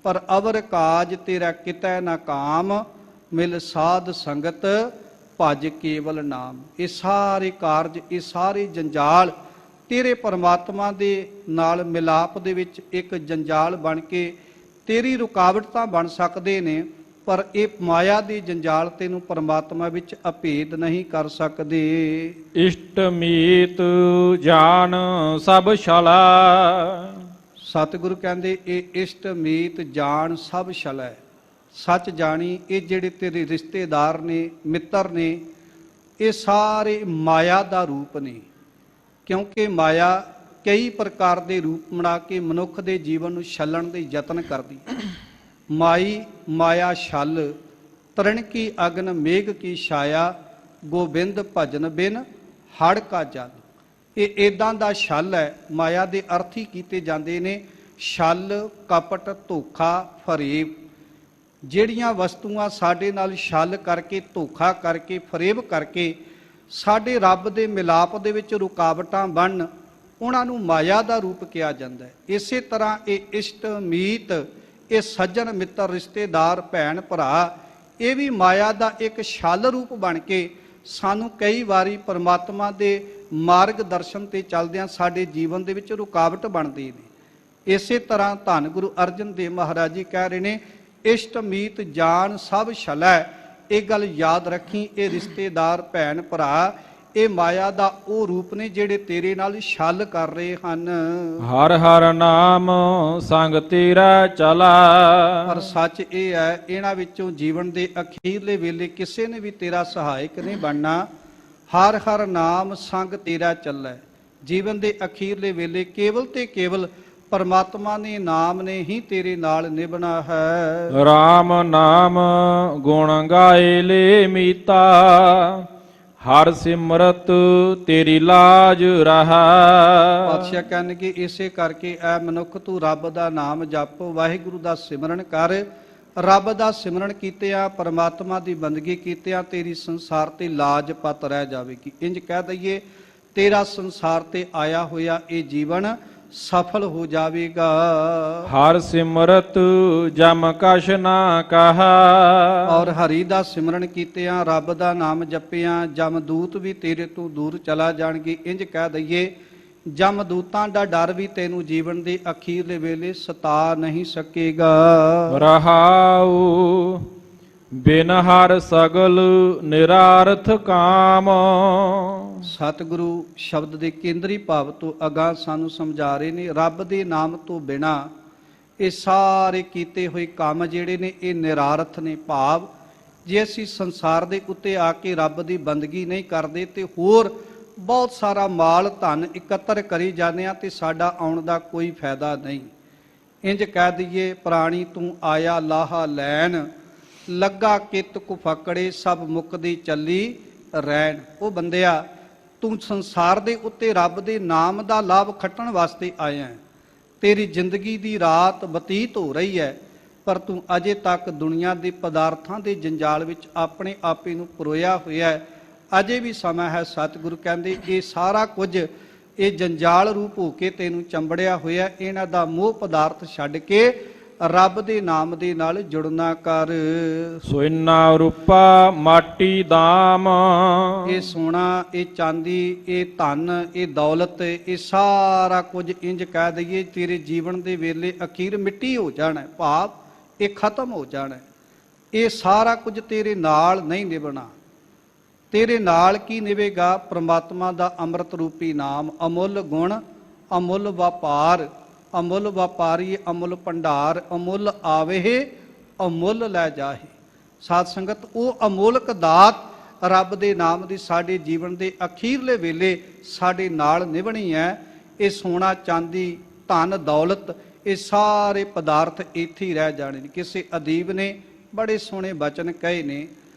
ਪਰ ਅਵਰ ਕਾਜ ਤੇਰਾ ਕਿਤੈ ਨਾ ਕਾਮ, ਮਿਲ ਸਾਧ ਸੰਗਤ ਭਜ ਕੇਵਲ ਨਾਮ। ਇਹ ਸਾਰੇ ਕਾਰਜ ਇਹ ਸਾਰੇ ਜੰਜਾਲ ਤੇਰੇ ਪਰਮਾਤਮਾ ਦੇ ਨਾਲ ਮਿਲਾਪ ਦੇ ਵਿੱਚ ਇੱਕ ਜੰਜਾਲ ਬਣ ਕੇ ਤੇਰੀ ਰੁਕਾਵਟ ਤਾਂ ਬਣ ਸਕਦੇ ਨੇ, ਪਰ ਇਹ ਮਾਇਆ ਦੀ ਜੰਜਾਲ ਤੈਨੂੰ ਪਰਮਾਤਮਾ ਵਿੱਚ ਅਭੇਦ ਨਹੀਂ ਕਰ ਸਕਦੇ। ਇਸ਼ਟ ਮੀਤ ਜਾਨ ਸਭ ਛਲਾ। ਸਤਿਗੁਰੂ ਕਹਿੰਦੇ ਇਹ ਇਸ਼ਟ ਮੀਤ ਜਾਣ ਸਭ ਛਲੈ। ਸੱਚ ਜਾਣੀ ਇਹ ਜਿਹੜੇ ਤੇਰੇ ਰਿਸ਼ਤੇਦਾਰ ਨੇ, ਮਿੱਤਰ ਨੇ, ਇਹ ਸਾਰੇ ਮਾਇਆ ਦਾ ਰੂਪ ਨੇ, ਕਿਉਂਕਿ ਮਾਇਆ ਕਈ ਪ੍ਰਕਾਰ ਦੇ ਰੂਪ ਬਣਾ ਕੇ ਮਨੁੱਖ ਦੇ ਜੀਵਨ ਨੂੰ ਛਲਣ ਦੇ ਯਤਨ ਕਰਦੀ। ਮਾਇਆ ਛਲ ਤਰਨ ਕੀ ਅਗਨ ਮੇਘ ਕੀ ਛਾਇਆ, ਗੋਬਿੰਦ ਭਜਨ ਬਿਨ ਹੜ ਕਾ ਜਲ। ਇਹ ਇਦਾਂ ਦਾ ਛਲ ਹੈ। ਮਾਇਆ ਦੇ ਅਰਥ ਹੀ ਕੀਤੇ ਜਾਂਦੇ ਨੇ ਛਲ, ਕਪਟ, ਧੋਖਾ, ਫਰੇਬ। ਜਿਹੜੀਆਂ ਵਸਤੂਆਂ ਸਾਡੇ ਨਾਲ ਛਲ ਕਰਕੇ, ਧੋਖਾ ਕਰਕੇ, ਫਰੇਬ ਕਰਕੇ ਸਾਡੇ ਰੱਬ ਦੇ ਮਿਲਾਪ ਦੇ ਵਿੱਚ ਰੁਕਾਵਟਾਂ ਬਣਨ, ਉਹਨਾਂ ਨੂੰ ਮਾਇਆ ਦਾ ਰੂਪ ਕਿਹਾ ਜਾਂਦਾ ਹੈ। ਇਸੇ ਤਰ੍ਹਾਂ ਇਹ ਇਸ਼ਟ ਮੀਤ, ਇਹ ਸੱਜਣ ਮਿੱਤਰ, ਰਿਸ਼ਤੇਦਾਰ, ਭੈਣ ਭਰਾ, ਇਹ ਵੀ ਮਾਇਆ ਦਾ ਇੱਕ ਛਲ ਰੂਪ ਬਣ ਕੇ ਸਾਨੂੰ ਕਈ ਵਾਰੀ ਪਰਮਾਤਮਾ ਦੇ ਮਾਰਗ ਦਰਸ਼ਨ ਤੇ ਚੱਲਦਿਆਂ ਸਾਡੇ ਜੀਵਨ ਦੇ ਵਿੱਚ ਰੁਕਾਵਟ ਬਣਦੇ ਨੇ। ਇਸੇ ਤਰ੍ਹਾਂ ਧੰਨ ਗੁਰੂ ਅਰਜਨ ਦੇਵ ਮਹਾਰਾਜ ਜੀ ਕਹਿ ਰਹੇ ਨੇ, ਇਸ਼ਟ ਮੀਤ ਜਾਨ ਸਭ ਛਲੈ। ਇਹ ਗੱਲ ਯਾਦ ਰੱਖੀ, ਇਹ ਰਿਸ਼ਤੇਦਾਰ, ਭੈਣ ਭਰਾ, ਇਹ ਮਾਇਆ ਦਾ ਉਹ ਰੂਪ ਨੇ ਜਿਹੜੇ ਤੇਰੇ ਨਾਲ ਛਲ ਕਰ ਰਹੇ ਹਨ। ਹਰ ਹਰ ਨਾਮ ਸੰਗ ਤੇਰਾ ਚਲਾ। ਪਰ ਸੱਚ ਇਹ ਹੈ, ਇਹਨਾਂ ਵਿੱਚੋਂ ਜੀਵਨ ਦੇ ਅਖੀਰਲੇ ਵੇਲੇ ਕਿਸੇ ਨੇ ਵੀ ਤੇਰਾ ਸਹਾਇਕ ਨਹੀਂ ਬਣਨਾ। ਹਰ ਹਰ ਨਾਮ ਸੰਗ ਤੇਰਾ ਚੱਲੈ। ਜੀਵਨ ਦੇ ਅਖੀਰਲੇ ਵੇਲੇ ਕੇਵਲ ਤੇ ਕੇਵਲ ਪਰਮਾਤਮਾ ਨੇ, ਨਾਮ ਨੇ ਹੀ ਤੇਰੇ ਨਾਲ ਨਿਭਣਾ ਹੈ। ਰਾਮ ਨਾਮ ਗੁਣ ਗਾਏ ਲੇ ਮੀਤਾ, ਹਰ ਸਿਮਰਤ ਤੇਰੀ ਲਾਜ ਰਹਾ। ਪਾਤਸ਼ਾਹ ਕਹਿਣਗੇ ਇਸੇ ਕਰਕੇ ਐ ਮਨੁੱਖ ਤੂੰ ਰੱਬ ਦਾ ਨਾਮ ਜਪ, ਵਾਹਿਗੁਰੂ ਦਾ ਸਿਮਰਨ ਕਰ। ਰੱਬ ਦਾ ਸਿਮਰਨ ਕੀਤਿਆਂ, ਪਰਮਾਤਮਾ ਦੀ ਬੰਦਗੀ ਕੀਤਿਆਂ ਤੇਰੀ ਸੰਸਾਰ ਤੇ ਲਾਜ ਪਤ ਰਹਿ ਜਾਵੇਗੀ। ਇੰਜ ਕਹਿ ਦਈਏ, ਤੇਰਾ ਸੰਸਾਰ ਤੇ ਆਇਆ ਹੋਇਆ ਇਹ ਜੀਵਨ ਸਫਲ ਹੋ ਜਾਵੇਗਾ। ਹਰ ਸਿਮਰਤ ਜਮ ਕਛ ਨਾ ਕਹਾ। ਔਰ ਹਰੀ ਦਾ ਸਿਮਰਨ ਕੀਤਿਆਂ, ਰੱਬ ਦਾ ਨਾਮ ਜਪਿਆਂ, ਜਮਦੂਤ ਵੀ ਤੇਰੇ ਤੋਂ ਦੂਰ ਚਲਾ ਜਾਣਗੇ। ਇੰਜ ਕਹਿ ਦਈਏ, ਜਮਦੂਤਾਂ ਦਾ ਡਰ ਵੀ ਤੈਨੂੰ ਜੀਵਨ ਦੇ ਅਖੀਰਲੇ ਵੇਲੇ ਸਤਾ ਨਹੀਂ ਸਕੇਗਾ। ਰਹਾਉ ਬਿਨ ਹਰ ਸਗਲ ਨਿਰਾਰਥ ਕਾਮ। ਸਤਿਗੁਰੂ ਸ਼ਬਦ ਦੇ ਕੇਂਦਰੀ ਭਾਵ ਤੋਂ ਅਗਾਂਹ ਸਾਨੂੰ ਸਮਝਾ ਰਹੇ ਨੇ, ਰੱਬ ਦੇ ਨਾਮ ਤੋਂ ਬਿਨਾ ਇਹ ਸਾਰੇ ਕੀਤੇ ਹੋਏ ਕੰਮ ਜਿਹੜੇ ਨੇ ਇਹ ਨਿਰਾਰਥ ਨੇ। ਭਾਵ ਜੇ ਅਸੀਂ ਸੰਸਾਰ ਦੇ ਉੱਤੇ ਆ ਕੇ ਰੱਬ ਦੀ ਬੰਦਗੀ ਨਹੀਂ ਕਰਦੇ ਤੇ ਹੋਰ ਬਹੁਤ ਸਾਰਾ ਮਾਲ ਧਨ ਇਕੱਤਰ ਕਰੀ ਜਾਂਦੇ ਆ ਤੇ ਸਾਡਾ ਆਉਣ ਦਾ ਕੋਈ ਫਾਇਦਾ ਨਹੀਂ। ਇੰਜ ਕਹਿ ਦਈਏ, ਪ੍ਰਾਣੀ ਤੂੰ ਆਇਆ ਲਾਹਾ ਲੈਣ, ਲੱਗਾ ਕਿਤ ਕੁਫਕੜੇ ਸਭ ਮੁਕਦੀ ਚੱਲੀ ਰਹਿਣ। ਉਹ ਬੰਦਿਆ, ਤੂੰ ਸੰਸਾਰ ਦੇ ਉੱਤੇ ਰੱਬ ਦੇ ਨਾਮ ਦਾ ਲਾਭ ਖੱਟਣ ਵਾਸਤੇ ਆਇਆ ਹੈ। ਤੇਰੀ ਜ਼ਿੰਦਗੀ ਦੀ ਰਾਤ ਬਤੀਤ ਹੋ ਰਹੀ ਹੈ, ਪਰ ਤੂੰ ਅਜੇ ਤੱਕ ਦੁਨੀਆ ਦੇ ਪਦਾਰਥਾਂ ਦੇ ਜੰਜਾਲ ਵਿੱਚ ਆਪਣੇ ਆਪੇ ਨੂੰ ਪਰੋਇਆ ਹੋਇਆ ਹੈ। ਅਜੇ ਵੀ ਸਮਾਂ ਹੈ। ਸਤਿਗੁਰੂ ਕਹਿੰਦੇ ਇਹ ਸਾਰਾ ਕੁਝ ਇਹ ਜੰਜਾਲ ਰੂਪ ਹੋ ਕੇ ਤੈਨੂੰ ਚੰਬੜਿਆ ਹੋਇਆ। ਇਹਨਾਂ ਦਾ ਮੋਹ ਪਦਾਰਥ ਛੱਡ ਕੇ ਰੱਬ ਦੇ ਨਾਮ ਦੇ ਨਾਲ ਜੁੜਨਾ ਕਰ। ਸੋਇਨਾ ਰੂਪਾ ਮਾਟੀ ਦਾਮ। ਇਹ ਸੋਨਾ, ਇਹ ਚਾਂਦੀ, ਇਹ ਧਨ, ਇਹ ਦੌਲਤ, ਇਹ ਸਾਰਾ ਕੁਝ ਇੰਜ ਕਹਿ ਦਈਏ ਤੇਰੇ ਜੀਵਨ ਦੇ ਵੇਲੇ ਅਖੀਰ ਮਿੱਟੀ ਹੋ ਜਾਣਾ। ਭਾਵ ਇਹ ਖਤਮ ਹੋ ਜਾਣਾ। ਇਹ ਸਾਰਾ ਕੁਝ ਤੇਰੇ ਨਾਲ ਨਹੀਂ ਨਿਭਣਾ। ਤੇਰੇ ਨਾਲ ਕੀ ਨਿਵੇਗਾ? ਪ੍ਰਮਾਤਮਾ ਦਾ ਅੰਮ੍ਰਿਤ ਰੂਪੀ ਨਾਮ, ਅਮੁੱਲ ਗੁਣ, ਅਮੁੱਲ ਵਪਾਰ, ਅਮੁੱਲ ਵਪਾਰੀ, ਅਮੁੱਲ ਭੰਡਾਰ, ਅਮੁੱਲ ਆਵੇ ਅਮੁੱਲ ਲੈ ਜਾਹੇ। ਸਾਧ ਸੰਗਤ, ਉਹ ਅਮੋਲਕ ਦਾਤ ਰੱਬ ਦੇ ਨਾਮ ਦੀ ਸਾਡੇ ਜੀਵਨ ਦੇ ਅਖੀਰਲੇ ਵੇਲੇ ਸਾਡੇ ਨਾਲ ਨਿਭਣੀ ਹੈ। ਇਹ ਸੋਨਾ ਚਾਂਦੀ ਧਨ ਦੌਲਤ ਇਹ ਸਾਰੇ ਪਦਾਰਥ ਇੱਥੇ ਹੀ ਰਹਿ ਜਾਣੇ ਨੇ। ਕਿਸੇ ਅਦੀਬ ਨੇ ਬੜੇ ਸੋਹਣੇ ਬਚਨ ਕਹੇ ਨੇ।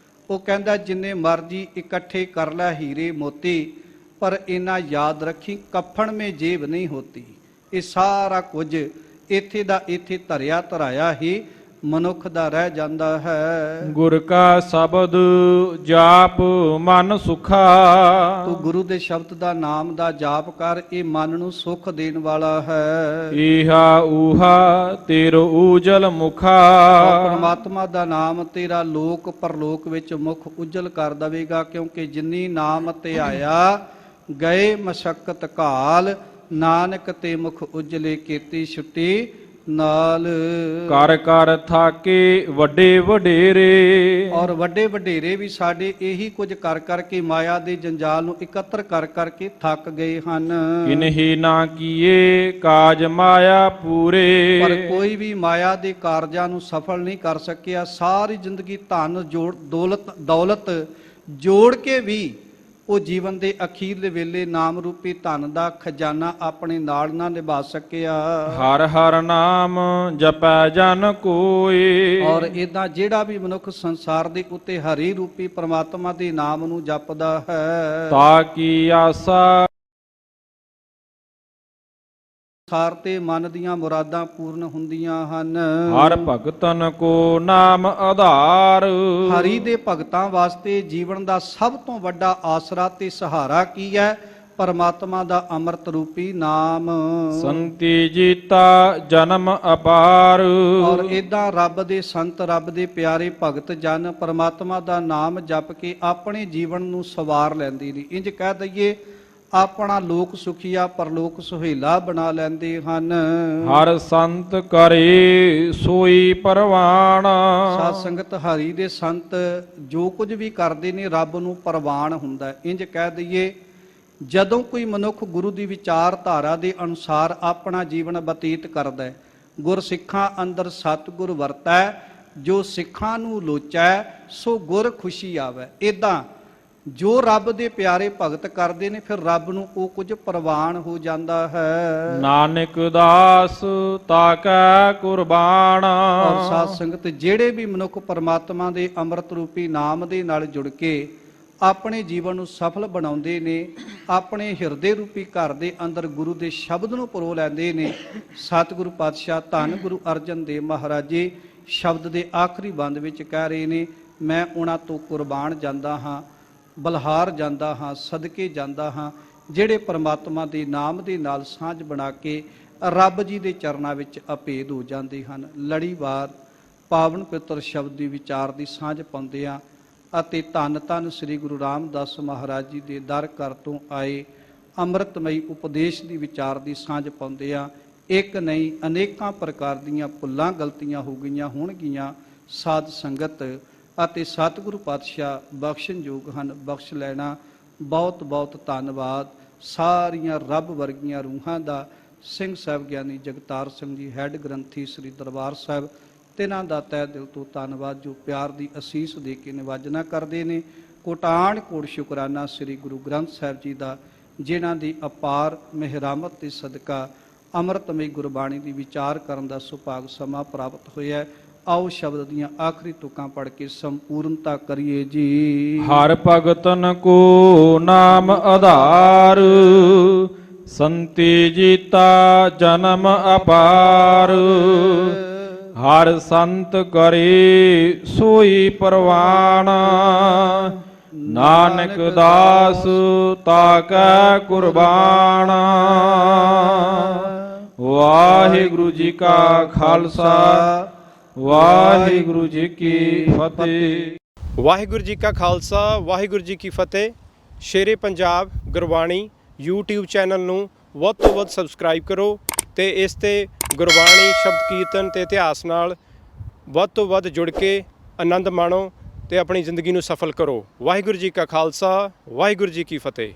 ਉਹ ਕਹਿੰਦਾ, ਜਿੰਨੇ ਮਰਜੀ ਇਕੱਠੇ ਕਰ ਲੈ ਹੀਰੇ ਮੋਤੀ, ਪਰ ਇਹਨਾਂ ਯਾਦ ਰੱਖੀ ਕਫਨ ਮੇ ਜੇਬ ਨਹੀਂ ਹੋਤੀ। ਇਹ ਸਾਰਾ ਕੁਝ ਇੱਥੇ ਦਾ ਇੱਥੇ ਧਰਿਆ ਧਰਾਇਆ ਹੀ ਮਨੁੱਖ ਦਾ ਰਹਿ ਜਾਂਦਾ ਹੈ। ਗੁਰ ਕਾ ਸ਼ਬਦ ਜਾਪ ਮਨ ਸੁਖਾ। ਤੂੰ ਗੁਰੂ ਦੇ ਸ਼ਬਦ ਦਾ ਨਾਮ ਦਾ ਜਾਪ ਕਰ, ਇਹ ਮਨ ਨੂੰ ਸੁਖ ਦੇਣ ਵਾਲਾ ਹੈ। ਈਹਾ ਊਹਾ ਤੇਰੋ ਊਜਲ ਮੁਖਾ। ਪਰਮਾਤਮਾ ਦਾ ਨਾਮ ਤੇਰਾ ਲੋਕ ਪਰਲੋਕ ਵਿੱਚ ਮੁਖ ਉਜਲ ਕਰ ਦੇਵੇਗਾ, ਕਿਉਂਕਿ ਜਿਨੀ ਨਾਮ ਧਿਆਇਆ ਗਏ ਮਸ਼ੱਕਤ ਕਾਲ, ਨਾਨਕ ਤੇ ਮੁਖ ਉਜਲੇ ਕੀਤੀ ਛੁੱਟੀ ਨਾਲ। ਕਰ ਕਰ ਥਾਕੇ ਵੱਡੇ ਵਡੇਰੇ। ਔਰ ਵੱਡੇ ਵਡੇਰੇ ਵੀ ਸਾਡੇ ਇਹੀ ਕੁਝ ਕਰ ਕਰਕੇ ਮਾਇਆ ਦੇ ਜੰਜਾਲ ਨੂੰ ਇਕੱਤਰ ਕਰ ਕਰਕੇ ਥੱਕ ਗਏ ਹਨ। ਇਨਹੀ ਨਾ ਕੀਏ ਕਾਜ ਮਾਇਆ ਪੂਰੇ। ਪਰ ਕੋਈ ਵੀ ਮਾਇਆ ਦੇ ਕਾਰਜਾਂ ਨੂੰ ਸਫਲ ਨਹੀਂ ਕਰ ਸਕਿਆ। ਸਾਰੀ ਜ਼ਿੰਦਗੀ ਧਨ ਜੋੜ ਦੌਲਤ ਜੋੜ ਕੇ ਵੀ ਉਹ ਜੀਵਨ ਦੇ ਅਖੀਰਲੇ ਵੇਲੇ ਨਾਮ ਰੂਪੀ ਧਨ ਦਾ ਖਜ਼ਾਨਾ ਆਪਣੇ ਨਾਲ ਨਾ ਨਿਭਾ ਸਕਿਆ। ਹਰ ਹਰ ਨਾਮ ਜਪੈ ਜਨ ਕੋਏ। ਔਰ ਇਦਾਂ ਜਿਹੜਾ ਵੀ ਮਨੁੱਖ ਸੰਸਾਰ ਦੇ ਉੱਤੇ ਹਰੀ ਰੂਪੀ ਪ੍ਰਮਾਤਮਾ ਦੇ ਨਾਮ ਨੂੰ ਜਪਦਾ ਹੈ, ਤਾ ਕੀ ਆਸਾ ਸੰਸਾਰ ਤੇ ਮਨ ਦੀਆਂ ਮੁਰਾਦਾਂ ਪੂਰਨ ਹੁੰਦੀਆਂ ਹਨ। ਹਰ ਭਗਤਨ ਕੋ ਨਾਮ ਆਧਾਰ। ਹਰੀ ਦੇ ਭਗਤਾਂ ਵਾਸਤੇ ਜੀਵਨ ਦਾ ਸਭ ਤੋਂ ਵੱਡਾ ਆਸਰਾ ਤੇ ਸਹਾਰਾ ਕੀ ਹੈ? ਪਰਮਾਤਮਾ ਦਾ ਅੰਮ੍ਰਿਤ ਰੂਪੀ ਨਾਮ। ਸੰਤੀ ਜੀਤਾ ਜਨਮ ਅਪਾਰ। ਔਰ ਇਦਾਂ ਰੱਬ ਦੇ ਸੰਤ, ਰੱਬ ਦੇ ਪਿਆਰੇ ਭਗਤ ਜਨ ਪਰਮਾਤਮਾ ਦਾ ਨਾਮ ਜਪ ਕੇ ਆਪਣੇ ਜੀਵਨ ਨੂੰ ਸਵਾਰ ਲੈਂਦੇ ਨੇ। ਇੰਜ ਕਹਿ ਦਈਏ, ਆਪਣਾ ਲੋਕ ਸੁਖੀਆ ਪਰਲੋਕ ਸੁਹੇਲਾ ਬਣਾ ਲੈਂਦੇ ਹਨ। ਹਰ ਸੰਤ ਕਰੇ ਸੋਈ ਪਰਵਾਨ। ਸਾਧ ਸੰਗਤ, ਹਰੀ ਦੇ ਸੰਤ ਜੋ ਕੁਝ ਵੀ ਕਰਦੇ ਨੇ ਰੱਬ ਨੂੰ ਪ੍ਰਵਾਨ ਹੁੰਦਾ। ਇੰਜ ਕਹਿ ਦਈਏ, ਜਦੋਂ ਕੋਈ ਮਨੁੱਖ ਗੁਰੂ ਦੀ ਵਿਚਾਰਧਾਰਾ ਦੇ ਅਨੁਸਾਰ ਆਪਣਾ ਜੀਵਨ ਬਤੀਤ ਕਰਦਾ ਹੈ, ਗੁਰ ਸਿੱਖਾਂ ਅੰਦਰ ਸਤਿਗੁਰ ਵਰਤੈ, ਜੋ ਸਿੱਖਾਂ ਨੂੰ ਲੋਚੈ ਸੋ ਗੁਰ ਖੁਸ਼ੀ ਆਵੈ। ਇਦਾਂ ਜੋ ਰੱਬ ਦੇ ਪਿਆਰੇ ਭਗਤ ਕਰਦੇ ਨੇ, ਫਿਰ ਰੱਬ ਨੂੰ ਉਹ ਕੁਝ ਪ੍ਰਵਾਨ ਹੋ ਜਾਂਦਾ ਹੈ। ਨਾਨਕ ਦਾਸ ਤਾਕੈ ਕੁਰਬਾਨ। ਔਰ ਸਾਧ ਸੰਗਤ, ਜਿਹੜੇ ਵੀ ਮਨੁੱਖ ਪਰਮਾਤਮਾ ਦੇ ਅੰਮ੍ਰਿਤ ਰੂਪੀ ਨਾਮ ਦੇ ਨਾਲ ਜੁੜ ਕੇ ਆਪਣੇ ਜੀਵਨ ਨੂੰ ਸਫਲ ਬਣਾਉਂਦੇ ਨੇ, ਆਪਣੇ ਹਿਰਦੇ ਰੂਪੀ ਘਰ ਦੇ ਅੰਦਰ ਗੁਰੂ ਦੇ ਸ਼ਬਦ ਨੂੰ ਪਰੋ ਲੈਂਦੇ ਨੇ, ਸਤਿਗੁਰੂ ਪਾਤਸ਼ਾਹ ਧੰਨ ਗੁਰੂ ਅਰਜਨ ਦੇਵ ਮਹਾਰਾਜ ਜੀ ਸ਼ਬਦ ਦੇ ਆਖਰੀ ਬੰਦ ਵਿੱਚ ਕਹਿ ਰਹੇ ਨੇ, ਮੈਂ ਉਹਨਾਂ ਤੋਂ ਕੁਰਬਾਨ ਜਾਂਦਾ ਹਾਂ, ਬਲਹਾਰ ਜਾਂਦਾ ਹਾਂ, ਸਦਕੇ ਜਾਂਦਾ ਹਾਂ, ਜਿਹੜੇ ਪਰਮਾਤਮਾ ਦੇ ਨਾਮ ਦੇ ਨਾਲ ਸਾਂਝ ਬਣਾ ਕੇ ਰੱਬ ਜੀ ਦੇ ਚਰਨਾਂ ਵਿੱਚ ਅਭੇਦ ਹੋ ਜਾਂਦੇ ਹਨ। ਲੜੀਵਾਰ ਪਾਵਨ ਪਿੱਤਰ ਸ਼ਬਦ ਦੀ ਵਿਚਾਰ ਦੀ ਸਾਂਝ ਪਾਉਂਦੇ ਆ ਅਤੇ ਧੰਨ ਧੰਨ ਸ੍ਰੀ ਗੁਰੂ ਰਾਮਦਾਸ ਮਹਾਰਾਜ ਜੀ ਦੇ ਦਰ ਘਰ ਤੋਂ ਆਏ ਅੰਮ੍ਰਿਤਮਈ ਉਪਦੇਸ਼ ਦੀ ਵਿਚਾਰ ਦੀ ਸਾਂਝ ਪਾਉਂਦੇ ਆ। ਇੱਕ ਨਹੀਂ ਅਨੇਕਾਂ ਪ੍ਰਕਾਰ ਦੀਆਂ ਭੁੱਲਾਂ ਗਲਤੀਆਂ ਹੋ ਗਈਆਂ ਹੋਣਗੀਆਂ। ਸਾਧ ਸੰਗਤ ਅਤੇ ਸਤਿਗੁਰੂ ਪਾਤਸ਼ਾਹ ਬਖਸ਼ਣਯੋਗ ਹਨ, ਬਖਸ਼ ਲੈਣਾ। ਬਹੁਤ ਬਹੁਤ ਧੰਨਵਾਦ ਸਾਰੀਆਂ ਰੱਬ ਵਰਗੀਆਂ ਰੂਹਾਂ ਦਾ। ਸਿੰਘ ਸਾਹਿਬ ਗਿਆਨੀ ਜਗਤਾਰ ਸਿੰਘ ਜੀ ਹੈੱਡ ਗ੍ਰੰਥੀ ਸ੍ਰੀ ਦਰਬਾਰ ਸਾਹਿਬ, ਤਿਨਾਂ ਦਾ ਤਹਿ ਦਿਲ ਤੋਂ ਧੰਨਵਾਦ ਜੋ ਪਿਆਰ ਦੀ ਅਸੀਸ ਦੇ ਕੇ ਨਿਵਾਜਣਾ ਕਰਦੇ ਨੇ। ਕੋਟਾਨ ਕੋਟ ਸ਼ੁਕਰਾਨਾ ਸ੍ਰੀ ਗੁਰੂ ਗ੍ਰੰਥ ਸਾਹਿਬ ਜੀ ਦਾ, ਜਿਨ੍ਹਾਂ ਦੀ ਅਪਾਰ ਮਿਹਰਾਮਤ ਦੇ ਸਦਕਾ ਅੰਮ੍ਰਿਤਮਈ ਗੁਰਬਾਣੀ ਦੀ ਵਿਚਾਰ ਕਰਨ ਦਾ ਸੁਭਾਗ ਸਮਾਂ ਪ੍ਰਾਪਤ ਹੋਇਆ। ਆਓ ਸ਼ਬਦ ਦੀਆਂ ਆਖਰੀ ਤੁਕਾਂ ਪੜ੍ਹ ਕੇ ਸੰਪੂਰਨਤਾ ਕਰੀਏ ਜੀ। ਹਰ ਭਗਤਨ ਕੋ ਨਾਮ ਆਧਾਰ, ਸੰਤੀ ਜੀਤਾ ਜਨਮ ਅਪਾਰ। ਹਰ ਸੰਤ ਕਰੇ ਸੋਈ ਪਰਵਾਨ, ਨਾਨਕ ਦਾਸ ਤਾਕੈ ਕੁਰਬਾਨ। ਵਾਹਿਗੁਰੂ ਜੀ ਕਾ ਖਾਲਸਾ, ਵਾਹਿਗੁਰੂ ਜੀ ਕੀ ਫਤਿਹ। ਵਾਹਿਗੁਰੂ ਜੀ ਕਾ ਖਾਲਸਾ, ਵਾਹਿਗੁਰੂ ਜੀ ਕੀ ਫਤਿਹ। ਸ਼ੇਰੇ ਪੰਜਾਬ ਗੁਰਬਾਣੀ YouTube ਚੈਨਲ ਨੂੰ ਵੱਧ ਤੋਂ ਵੱਧ ਸਬਸਕ੍ਰਾਈਬ ਕਰੋ ਤੇ ਇਸ ਤੇ ਗੁਰਬਾਣੀ ਸ਼ਬਦ ਕੀਰਤਨ ਤੇ ਇਤਿਹਾਸ ਨਾਲ ਵੱਧ ਤੋਂ ਵੱਧ ਜੁੜ ਕੇ ਆਨੰਦ ਮਾਣੋ ਤੇ ਆਪਣੀ ਜ਼ਿੰਦਗੀ ਨੂੰ ਸਫਲ ਕਰੋ। ਵਾਹਿਗੁਰੂ ਜੀ ਕਾ ਖਾਲਸਾ, ਵਾਹਿਗੁਰੂ ਜੀ ਕੀ ਫਤਿਹ।